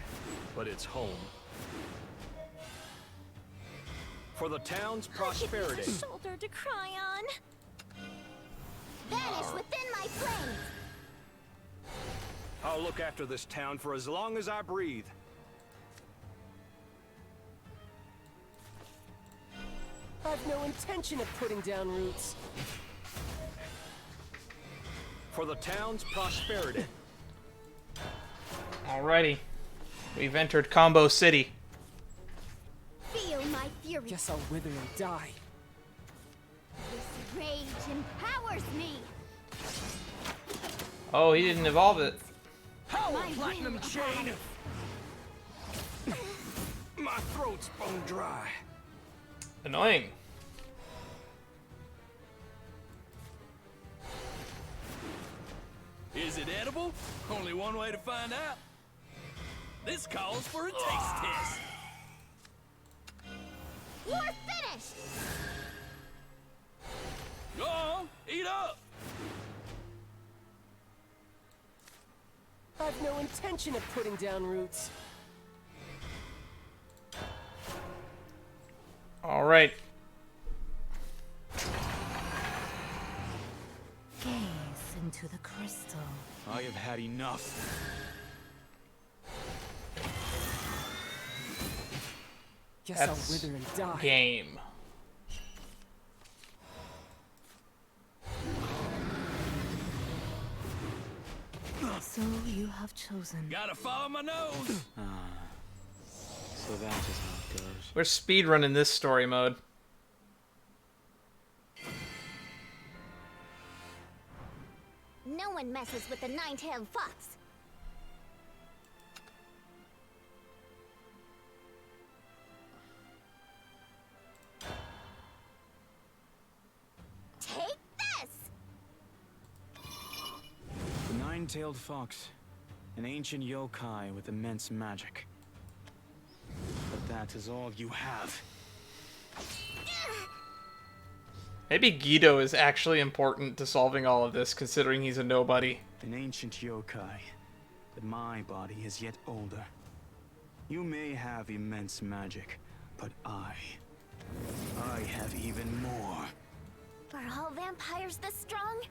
but it's home. For the town's prosperity. Give me a shoulder to cry on. Vanish within my flames. I'll look after this town for as long as I breathe. I've no intention of putting down roots. For the town's prosperity. Alrighty. We've entered Combo City. Feel my fury. Guess I'll wither and die. This rage empowers me. Oh, he didn't evolve it. Power platinum chain! My throat's bone dry. Annoying. Is it edible? Only one way to find out. This calls for a taste test. You're finished. Go on, eat up. I've no intention of putting down roots. Alright. Gaze into the crystal. I have had enough. Guess That's I'll wither and die. game. So you have chosen. Gotta follow my nose. So that is how it goes. We're speedrunning this story mode. No one messes with the nine-tailed fox. Take this! The nine-tailed fox. An ancient yokai with immense magic. But that is all you have. Maybe Guido is actually important to solving all of this, considering he's a nobody. An ancient yokai. But my body is yet older. You may have immense magic, but I have even more. Are all vampires this strong?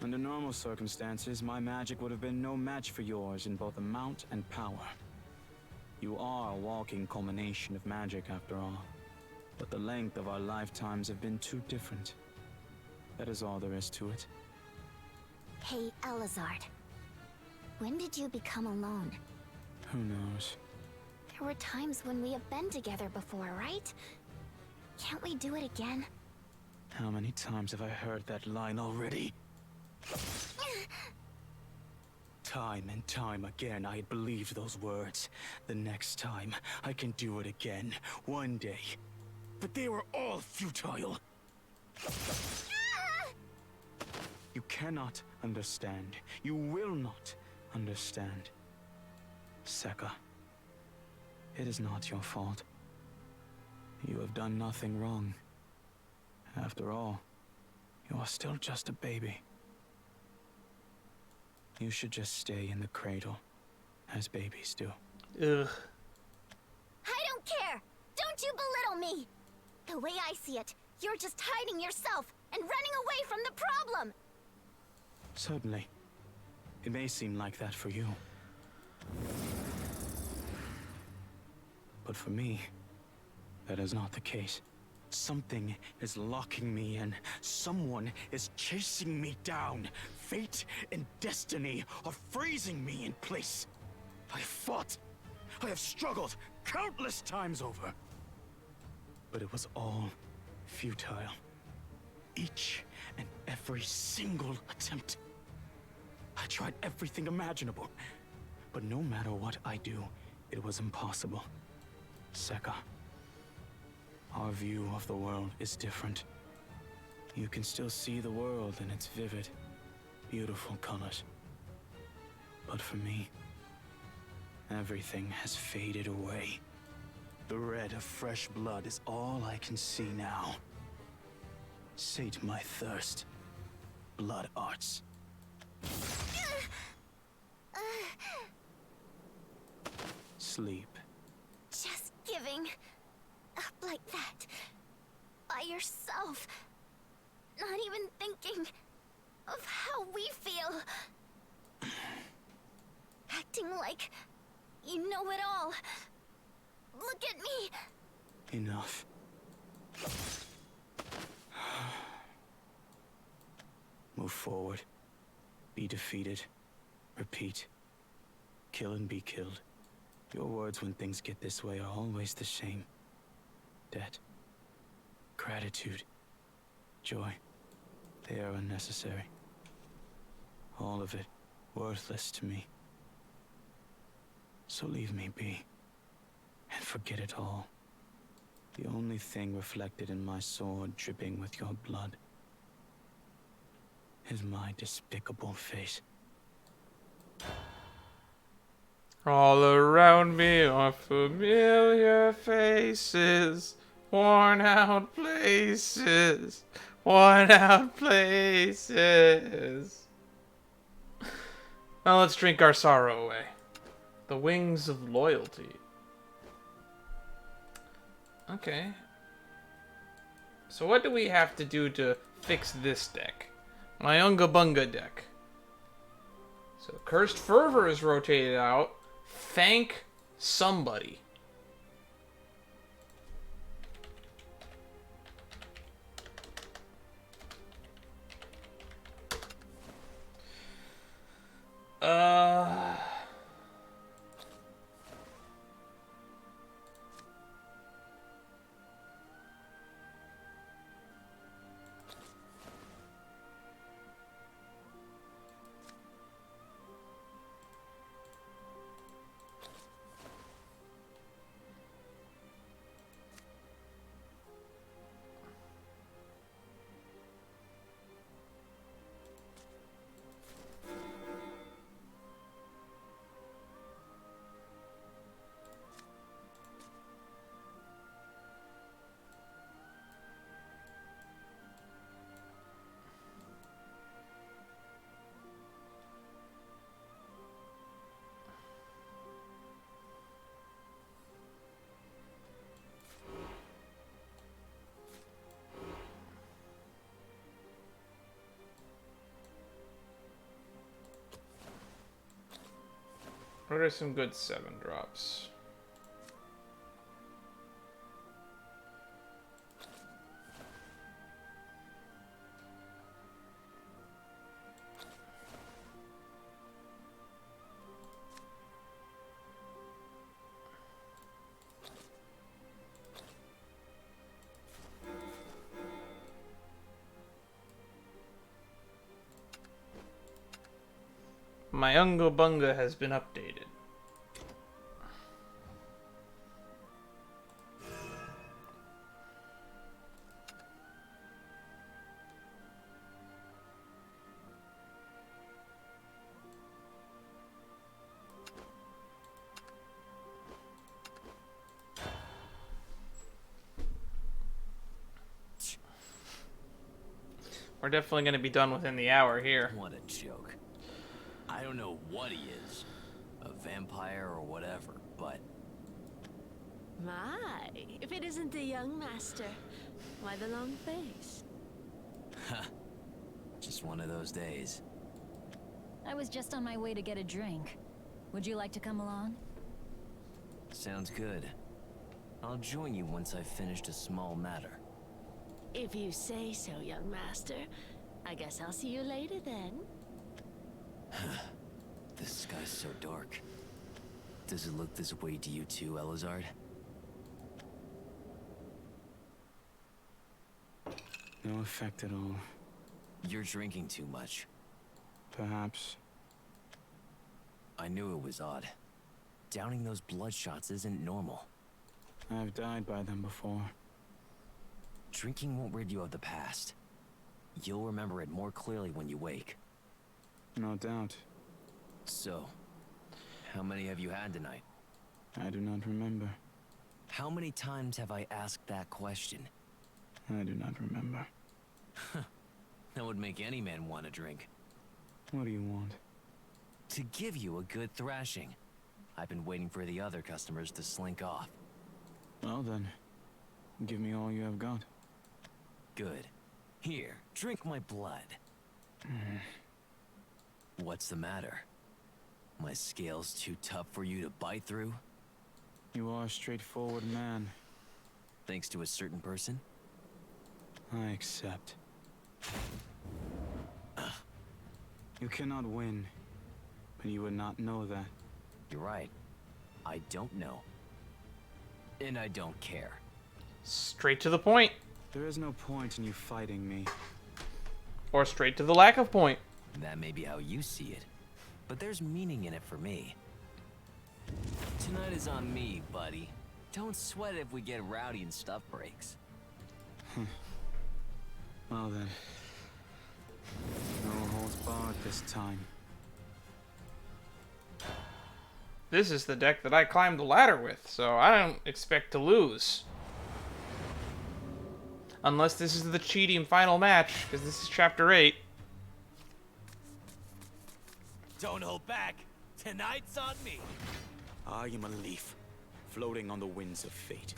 Under normal circumstances, my magic would have been no match for yours in both amount and power. You are a walking culmination of magic, after all. But the length of our lifetimes have been too different. That is all there is to it. Hey, Elazard. When did you become alone? Who knows? There were times when we have been together before, right? Can't we do it again? How many times have I heard that line already? Time and time again, I had believed those words. The next time, I can do it again, one day. But they were all futile. You cannot understand. You will not understand. Sekka, it is not your fault. You have done nothing wrong. After all, you are still just a baby. You should just stay in the cradle, as babies do. Ugh. I don't care! Don't you belittle me! The way I see it, you're just hiding yourself and running away from the problem! Certainly. It may seem like that for you. But for me, that is not the case. Something is locking me in. Someone is chasing me down. Fate and destiny are freezing me in place. I have fought. I have struggled countless times over. But it was all futile. Each and every single attempt. I tried everything imaginable. But no matter what I do, it was impossible. Sekka. Our view of the world is different. You can still see the world in its vivid, beautiful colors. But for me, everything has faded away. The red of fresh blood is all I can see now. Sate my thirst. Blood arts. Sleep. Just giving up like that. By yourself. Not even thinking of how we feel. Acting like you know it all. Look at me. Enough. Move forward. Be defeated. Repeat. Kill and be killed. Your words when things get this way are always the same. Debt. Gratitude. Joy. They are unnecessary. All of it worthless to me. So leave me be. And forget it all. The only thing reflected in my sword dripping with your blood is my despicable face. All around me are familiar faces, worn out places, worn out places. Now let's drink our sorrow away. The wings of loyalty. Okay. So what do we have to do to fix this deck? My Unga Bunga deck. So Cursed Fervor is rotated out. Thank somebody. What are some good 7-drops? my Unga Bunga has been updated. We're definitely going to be done within the hour here. What a joke. I don't know what he is, a vampire or whatever, but... My, if it isn't the young master, why the long face? Ha, just one of those days. I was just on my way to get a drink. Would you like to come along? Sounds good. I'll join you once I've finished a small matter. If you say so, young master. I guess I'll see you later then. This sky's so dark. Does it look this way to you too, Elizard? No effect at all. You're drinking too much. Perhaps. I knew it was odd. Downing those blood shots isn't normal. I've died by them before. Drinking won't rid you of the past. You'll remember it more clearly when you wake. No doubt. So, how many have you had tonight? I do not remember. How many times have I asked that question? I do not remember. That would make any man want a drink. What do you want? To give you a good thrashing. I've been waiting for the other customers to slink off. Well then, give me all you have got. Good. Here, drink my blood. What's the matter? My scales too tough for you to bite through? You are a straightforward man. Thanks to a certain person? I accept. You cannot win, but you would not know that. You're right. I don't know. And I don't care. Straight to the point. There is no point in you fighting me. Or straight to the lack of point. That may be how you see it, but there's meaning in it for me. Tonight is on me, buddy. Don't sweat if we get rowdy and stuff breaks. Well then. No holds barred this time. This is the deck that I climbed the ladder with, so I don't expect to lose. Unless this is the cheating final match, because this is Chapter 8. Don't hold back. Tonight's on me. I am a leaf, floating on the winds of fate.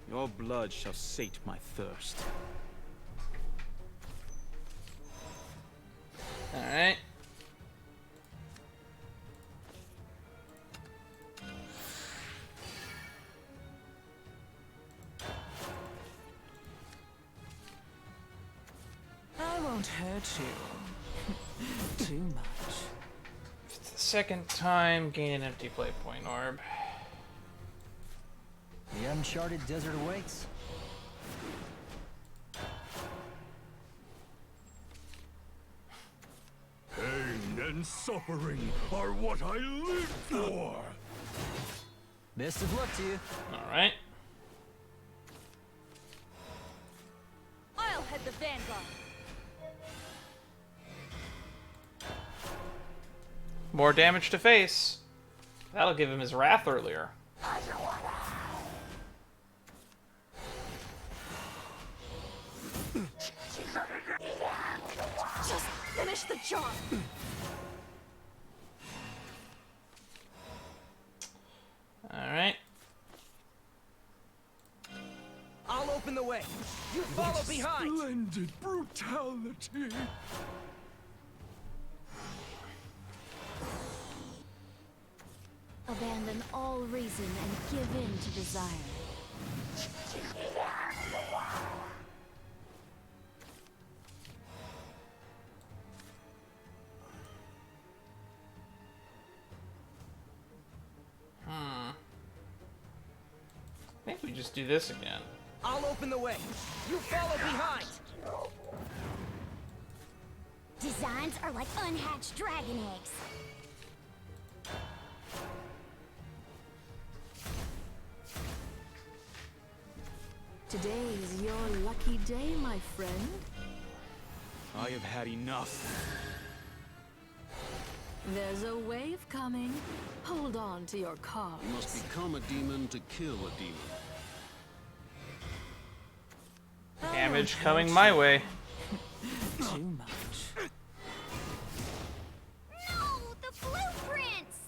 Your blood shall sate my thirst. Alright. I won't hurt you. Too much. It's the second time, gain an empty play point orb. The uncharted desert awaits. Pain and suffering are what I live for. Best of luck to you. Alright. I'll head the vanguard. More damage to face. That'll give him his wrath earlier. Just finish the job. Alright. I'll open the way. You follow behind. Splendid brutality. Abandon all reason and give in to desire. could just do this again. I'll open the way. You follow behind. Designs are like unhatched dragon eggs. Today is your lucky day, my friend. I have had enough. There's a wave coming. Hold on to your cards. You must become a demon to kill a demon. Damage coming my way. Too much. No, the blueprints.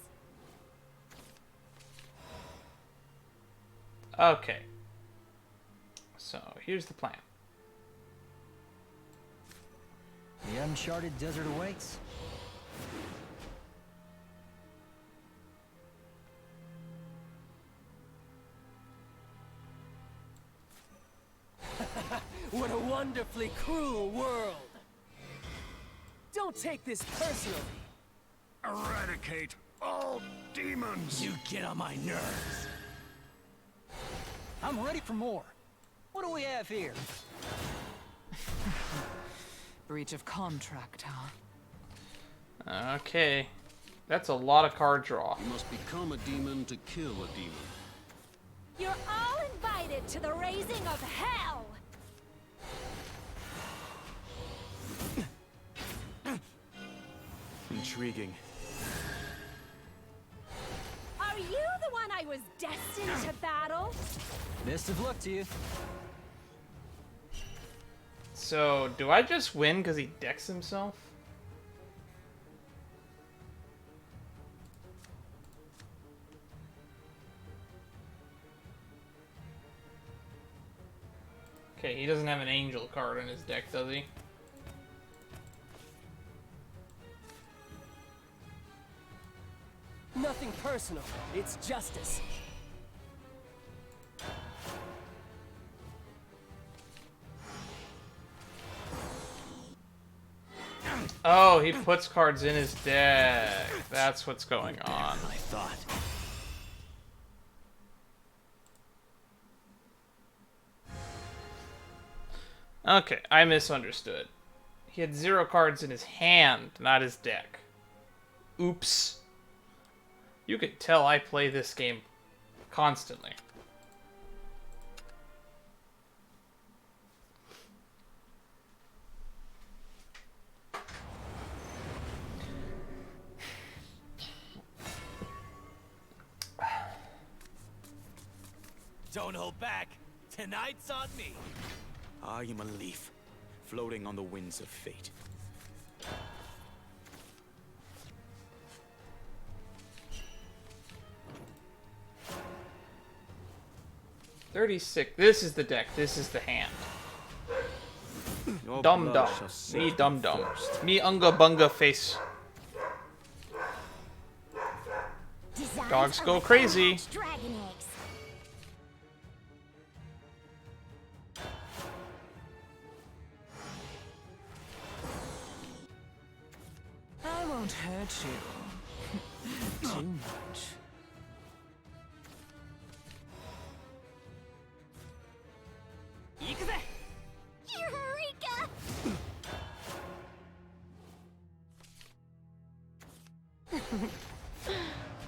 Okay. So here's the plan. The uncharted desert awaits. What a wonderfully cruel world. Don't take this personally. Eradicate all demons! You get on my nerves. I'm ready for more. What do we have here? Breach of contract, huh? Okay. That's a lot of card draw. You must become a demon to kill a demon. You're all invited to the raising of hell. Intriguing. Are you the one I was destined to battle? Best of luck to you. So, do I just win because he decks himself? Okay, he doesn't have an angel card in his deck, does he? Nothing personal. It's justice. Oh, he puts cards in his deck. That's what's going on. I thought. Okay, I misunderstood. He had 0 cards in his hand, not his deck. Oops. You can tell I play this game constantly. Don't hold back. Tonight's on me. I am a leaf, floating on the winds of fate. $36. This is the deck. This is the hand. Your Dum blood dum. shall Me save dum you dum. first. Me unga bunga face. Designs Dogs are go like crazy. unhatched dragon eggs. I won't hurt you. Too much. Eureka!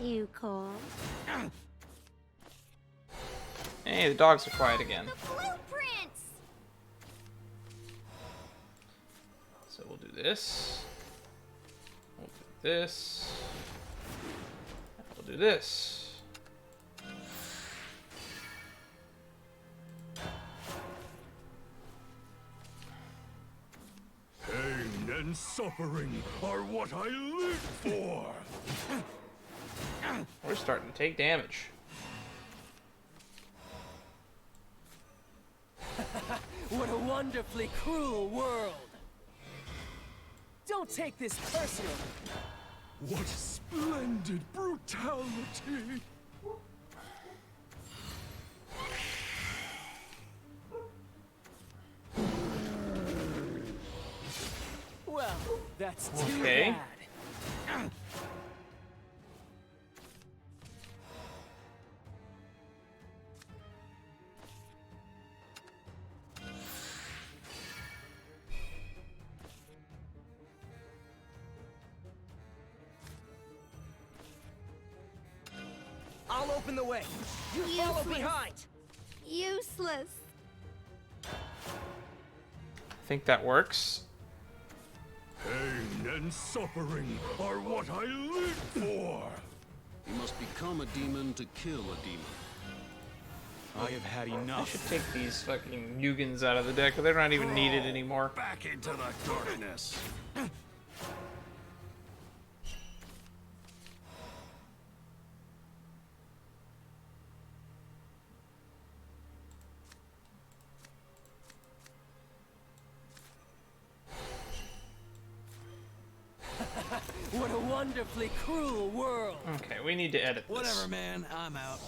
You call? Hey, the dogs are quiet again. The blueprints! So we'll do this. We'll do this. We'll do this. Pain and suffering are what I live for! We're starting to take damage. What a wonderfully cruel world. Don't take this personally. What splendid brutality! Well, that's too Okay. bad. open the way. You follow behind. Useless. I think that works. Pain and suffering are what I live for. You must become a demon to kill a demon. I have had I enough. should take these fucking Nugans out of the deck, but they're not even needed anymore. Back into the darkness. What a wonderfully cruel world. Okay, we need to edit this. Whatever, man. I'm out.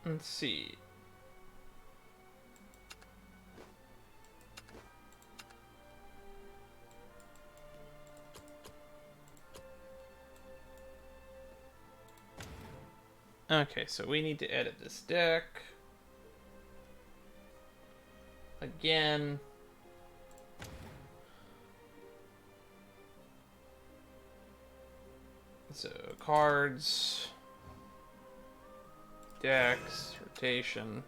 Let's see. Okay, so we need to edit this deck. Again. So, cards. Decks. Rotation.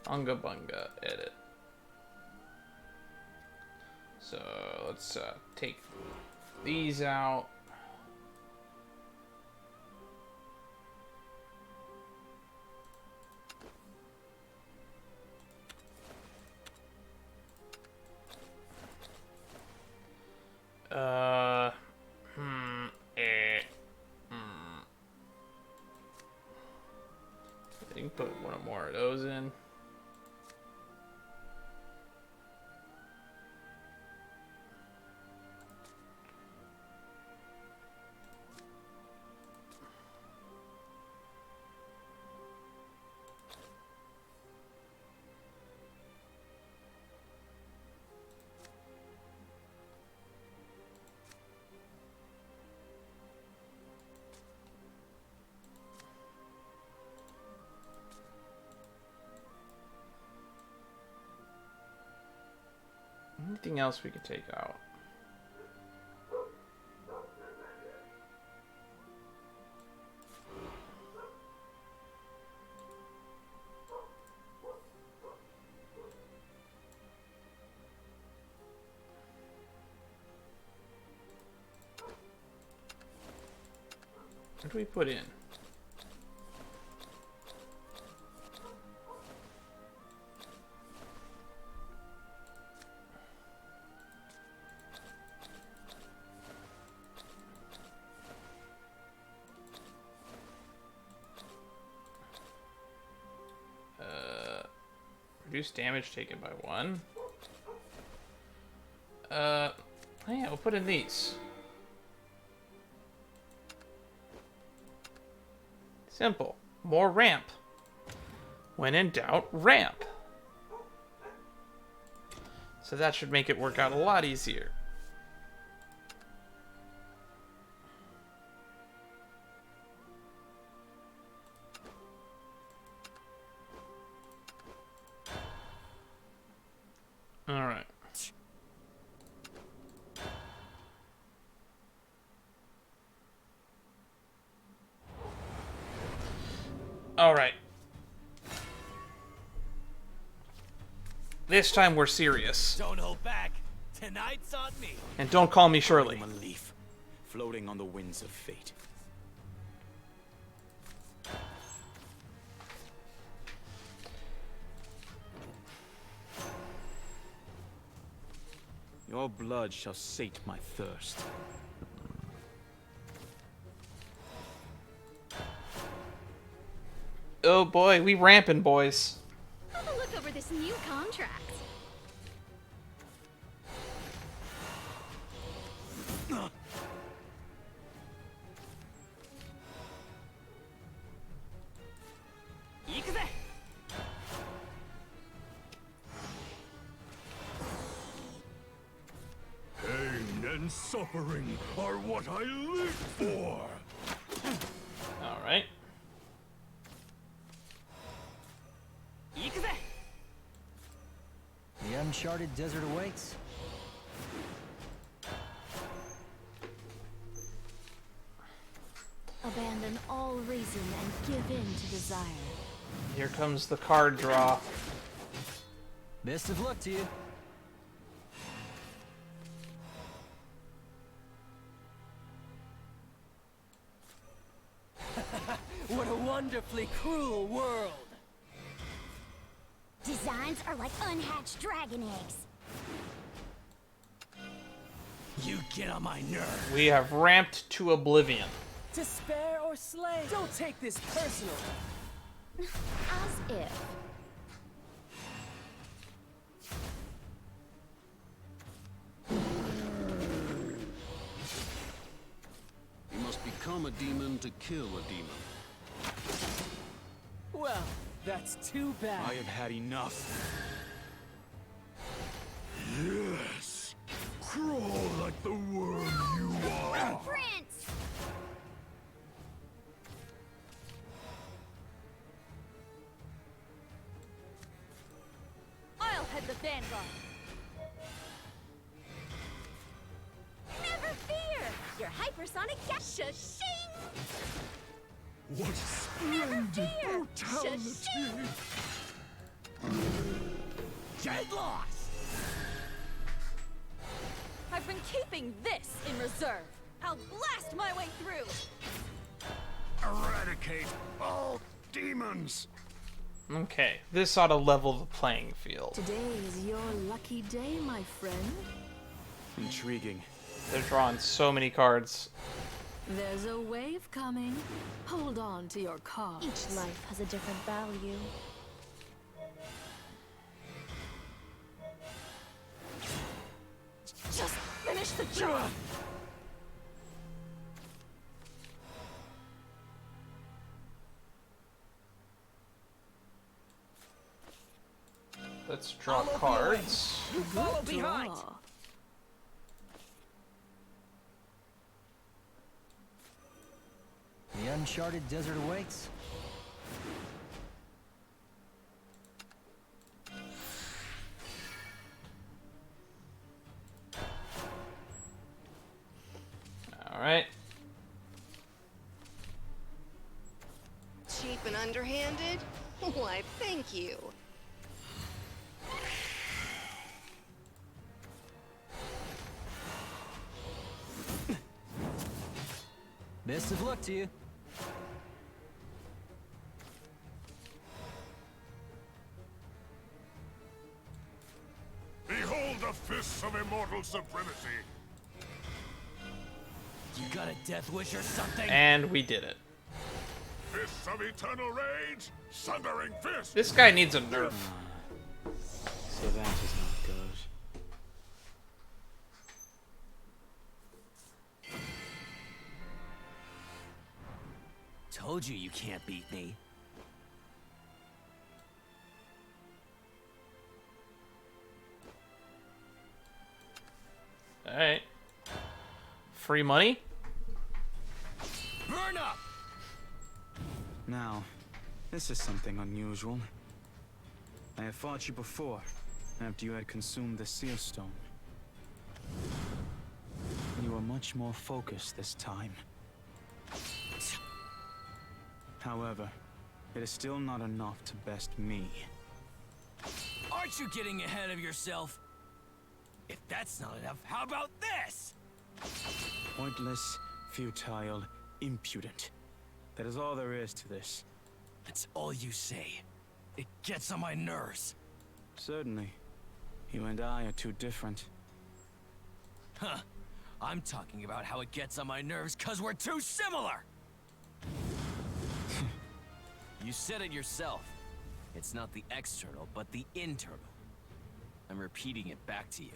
Unga bunga. Edit. So, let's take these out. I can put one more of those in. Anything else we could take out? What do we put in? Reduce damage taken by 1. Yeah, we'll put in these. Simple. More ramp. When in doubt, ramp. So that should make it work out a lot easier. Alright. Alright. This time we're serious. Don't hold back. Tonight's on me. And don't call me Shirley. I'm a leaf, floating on the winds of fate. Your blood shall sate my thirst. Oh boy, we ramping, boys. Have a look over this new contract. Pain and suffering are what I live for. Alright. The uncharted desert awaits. Abandon all reason and give in to desire. Here comes the card draw. Best of luck to you. What a wonderfully cruel world! Designs are like unhatched dragon eggs. You get on my nerves. We have ramped to oblivion. To spare or slay, don't take this personal. As if. You must become a demon to kill a demon. Well, that's too bad. I have had enough. Yes! Crawl like the worm you are! Prince! I'll head the vanguard. Never fear! Your hypersonic Shashing! What splendid brutality! Get lost! I've been keeping this in reserve. I'll blast my way through. Eradicate all demons! Okay, this ought to level the playing field. Today is your lucky day, my friend. Intriguing. They're drawing so many cards. There's a wave coming. Hold on to your cards. Each life has a different value. Just finish the job! Let's draw cards. Follow behind! The uncharted desert awaits. Alright. Cheap and underhanded? Why, thank you. Best of luck to you. Behold the fists of immortal supremacy! You got a death wish or something? And we did it. Fists of eternal rage! Sundering fist! This guy needs a nerf. So that is not good. Told you can't beat me. Alright. Free money? Burn up! Now, this is something unusual. I have fought you before, after you had consumed the seal stone. You were much more focused this time. However, it is still not enough to best me. Aren't you getting ahead of yourself? If that's not enough, how about this? Pointless, futile, impudent. That is all there is to this. That's all you say. It gets on my nerves. Certainly. You and I are too different. Huh. I'm talking about how it gets on my nerves because we're too similar! You said it yourself. It's not the external, but the internal. I'm repeating it back to you.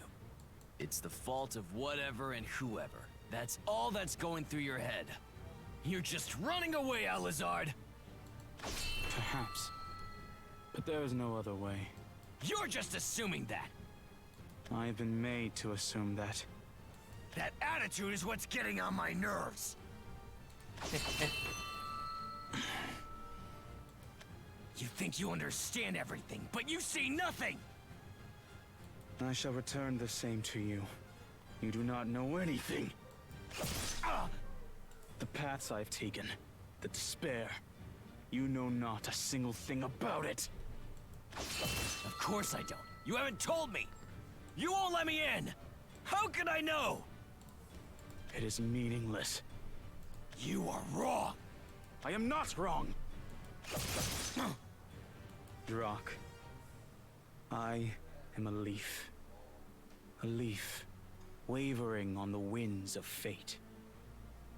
It's the fault of whatever and whoever. That's all that's going through your head. You're just running away, Alizard! Perhaps. But there is no other way. You're just assuming that! I have been made to assume that. That attitude is what's getting on my nerves! You think you understand everything, but you see nothing! I shall return the same to you. You do not know anything. The paths I've taken, the despair. You know not a single thing about it. Of course I don't. You haven't told me. You won't let me in. How could I know? It is meaningless. You are wrong. I am not wrong. Drak, I am a leaf. A leaf wavering on the winds of fate.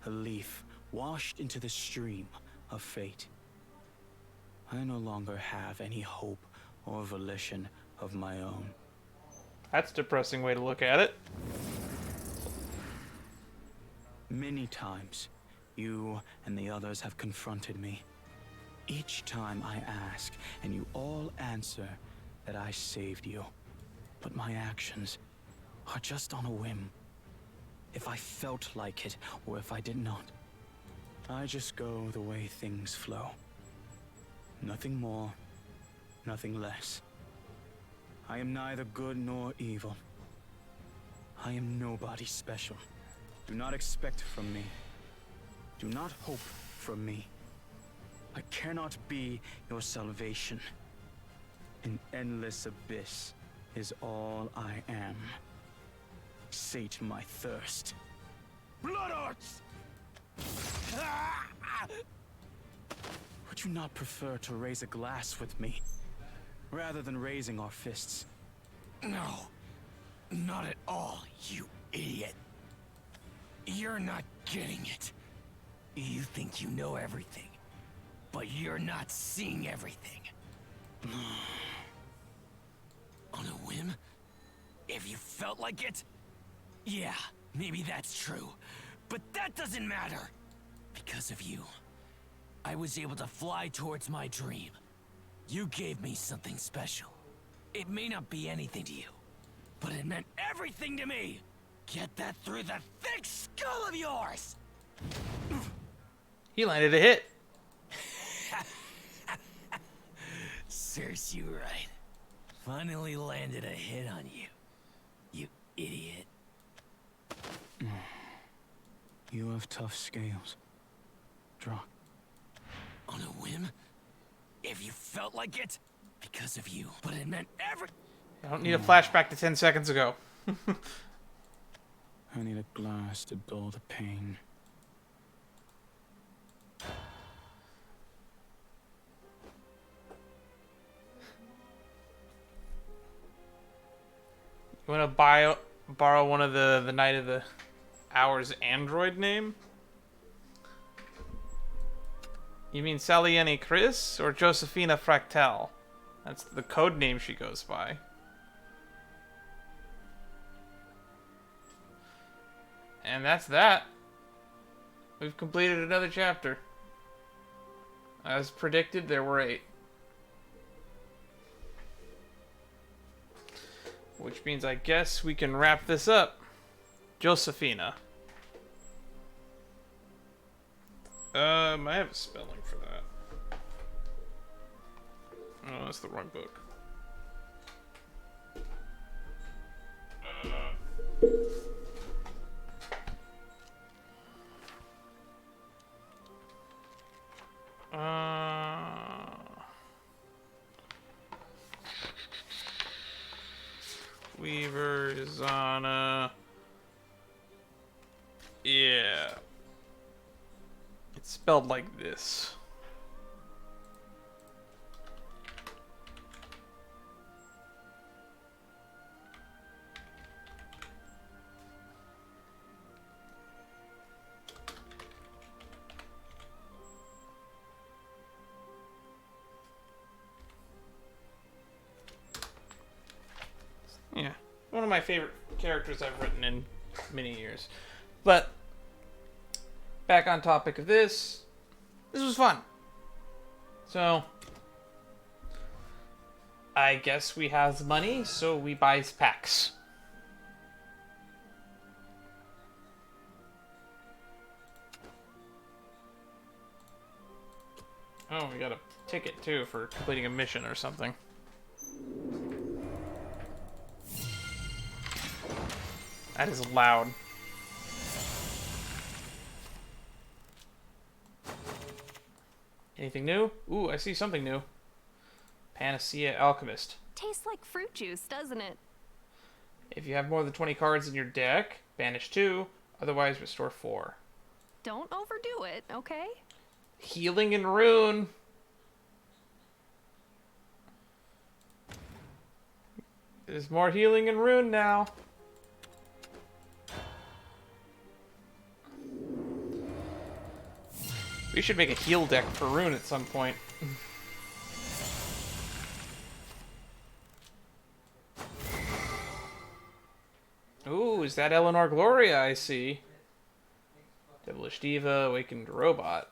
A leaf washed into the stream of fate. I no longer have any hope or volition of my own. That's a depressing way to look at it. Many times, you and the others have confronted me. Each time I ask, and you all answer that I saved you. But my actions are just on a whim. If I felt like it, or if I did not. I just go the way things flow. Nothing more, nothing less. I am neither good nor evil. I am nobody special. Do not expect from me. Do not hope from me. I cannot be your salvation. An endless abyss is all I am. Sate my thirst. Blood arts! Would you not prefer to raise a glass with me, rather than raising our fists? No, not at all, you idiot. You're not getting it. You think you know everything, but you're not seeing everything. On a whim? If you felt like it? Yeah, maybe that's true. But that doesn't matter. Because of you, I was able to fly towards my dream. You gave me something special. It may not be anything to you, but it meant everything to me. Get that through the thick skull of yours! He landed a hit. Serves you right. Finally landed a hit on you. You idiot. You have tough scales, Drak. On a whim? If you felt like it? Because of you. But it meant I don't need a flashback to 10 seconds ago. I need a glass to dull the pain. You want to borrow one of the Night of the Hour's android name? You mean Salieni Chris or Josephina Fractal? That's the code name she goes by. And that's that. We've completed another chapter. As predicted, there were 8. Which means I guess we can wrap this up. Josephina. I have a spelling for that. Oh, that's the wrong book. Weaver is on yeah. It's spelled like this. Yeah, one of my favorite characters I've written in many years. But back on topic of this was fun. So I guess we have money, so we buy packs. Oh, we got a ticket too for completing a mission or something. That is loud. Anything new? Ooh, I see something new. Panacea Alchemist. Tastes like fruit juice, doesn't it? If you have more than 20 cards in your deck, banish 2, otherwise restore 4. Don't overdo it, okay? Healing and Rune. There's more healing and Rune now. We should make a heal deck for Rune at some point. Ooh, is that Eleanor Gloria I see? Devilish Diva, Awakened Robot.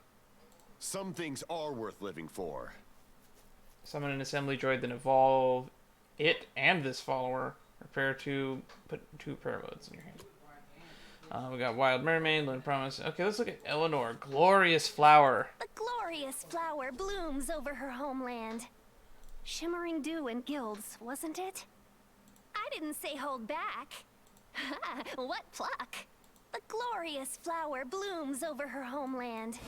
Some things are worth living for. Summon an assembly droid, then evolve it and this follower. Prepare to put 2 prayer modes in your hand. We got Wild Mermaid, Lone Promise. Okay, let's look at Eleanor. Glorious Flower. The glorious flower blooms over her homeland. Shimmering dew and gilds, wasn't it? I didn't say hold back. Ha! What pluck! The glorious flower blooms over her homeland.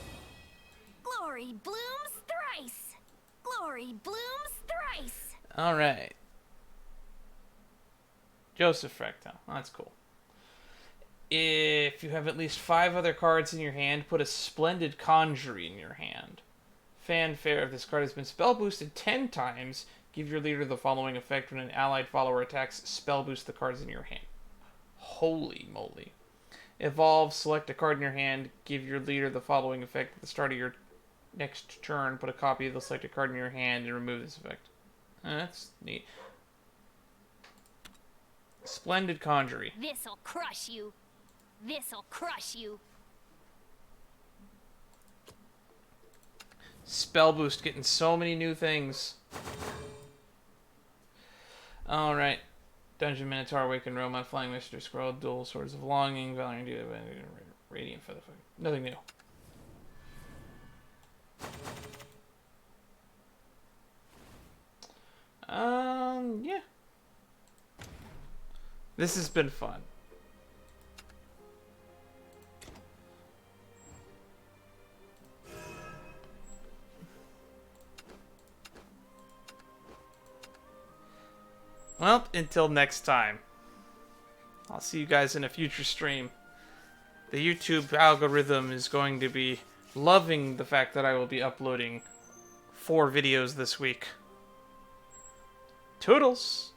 Glory blooms thrice! Glory blooms thrice! Alright. Joseph Fractal. Oh, that's cool. If you have at least 5 other cards in your hand, put a Splendid Conjurer in your hand. Fanfare. If this card has been spell boosted 10 times, give your leader the following effect when an allied follower attacks. Spell boost the cards in your hand. Holy moly. Evolve. Select a card in your hand. Give your leader the following effect at the start of your next turn. Put a copy of the selected card in your hand and remove this effect. That's neat. Splendid Conjurer. This'll crush you. This'll crush you. Spell boost, getting so many new things. Alright. Dungeon Minotaur, Awakened Roma, Flying Mystery Scroll, Dual Swords of Longing, Valiant Diva, Radiant Featherfoot. Nothing new. Yeah. This has been fun. Well, until next time. I'll see you guys in a future stream. The YouTube algorithm is going to be loving the fact that I will be uploading 4 videos this week. Toodles!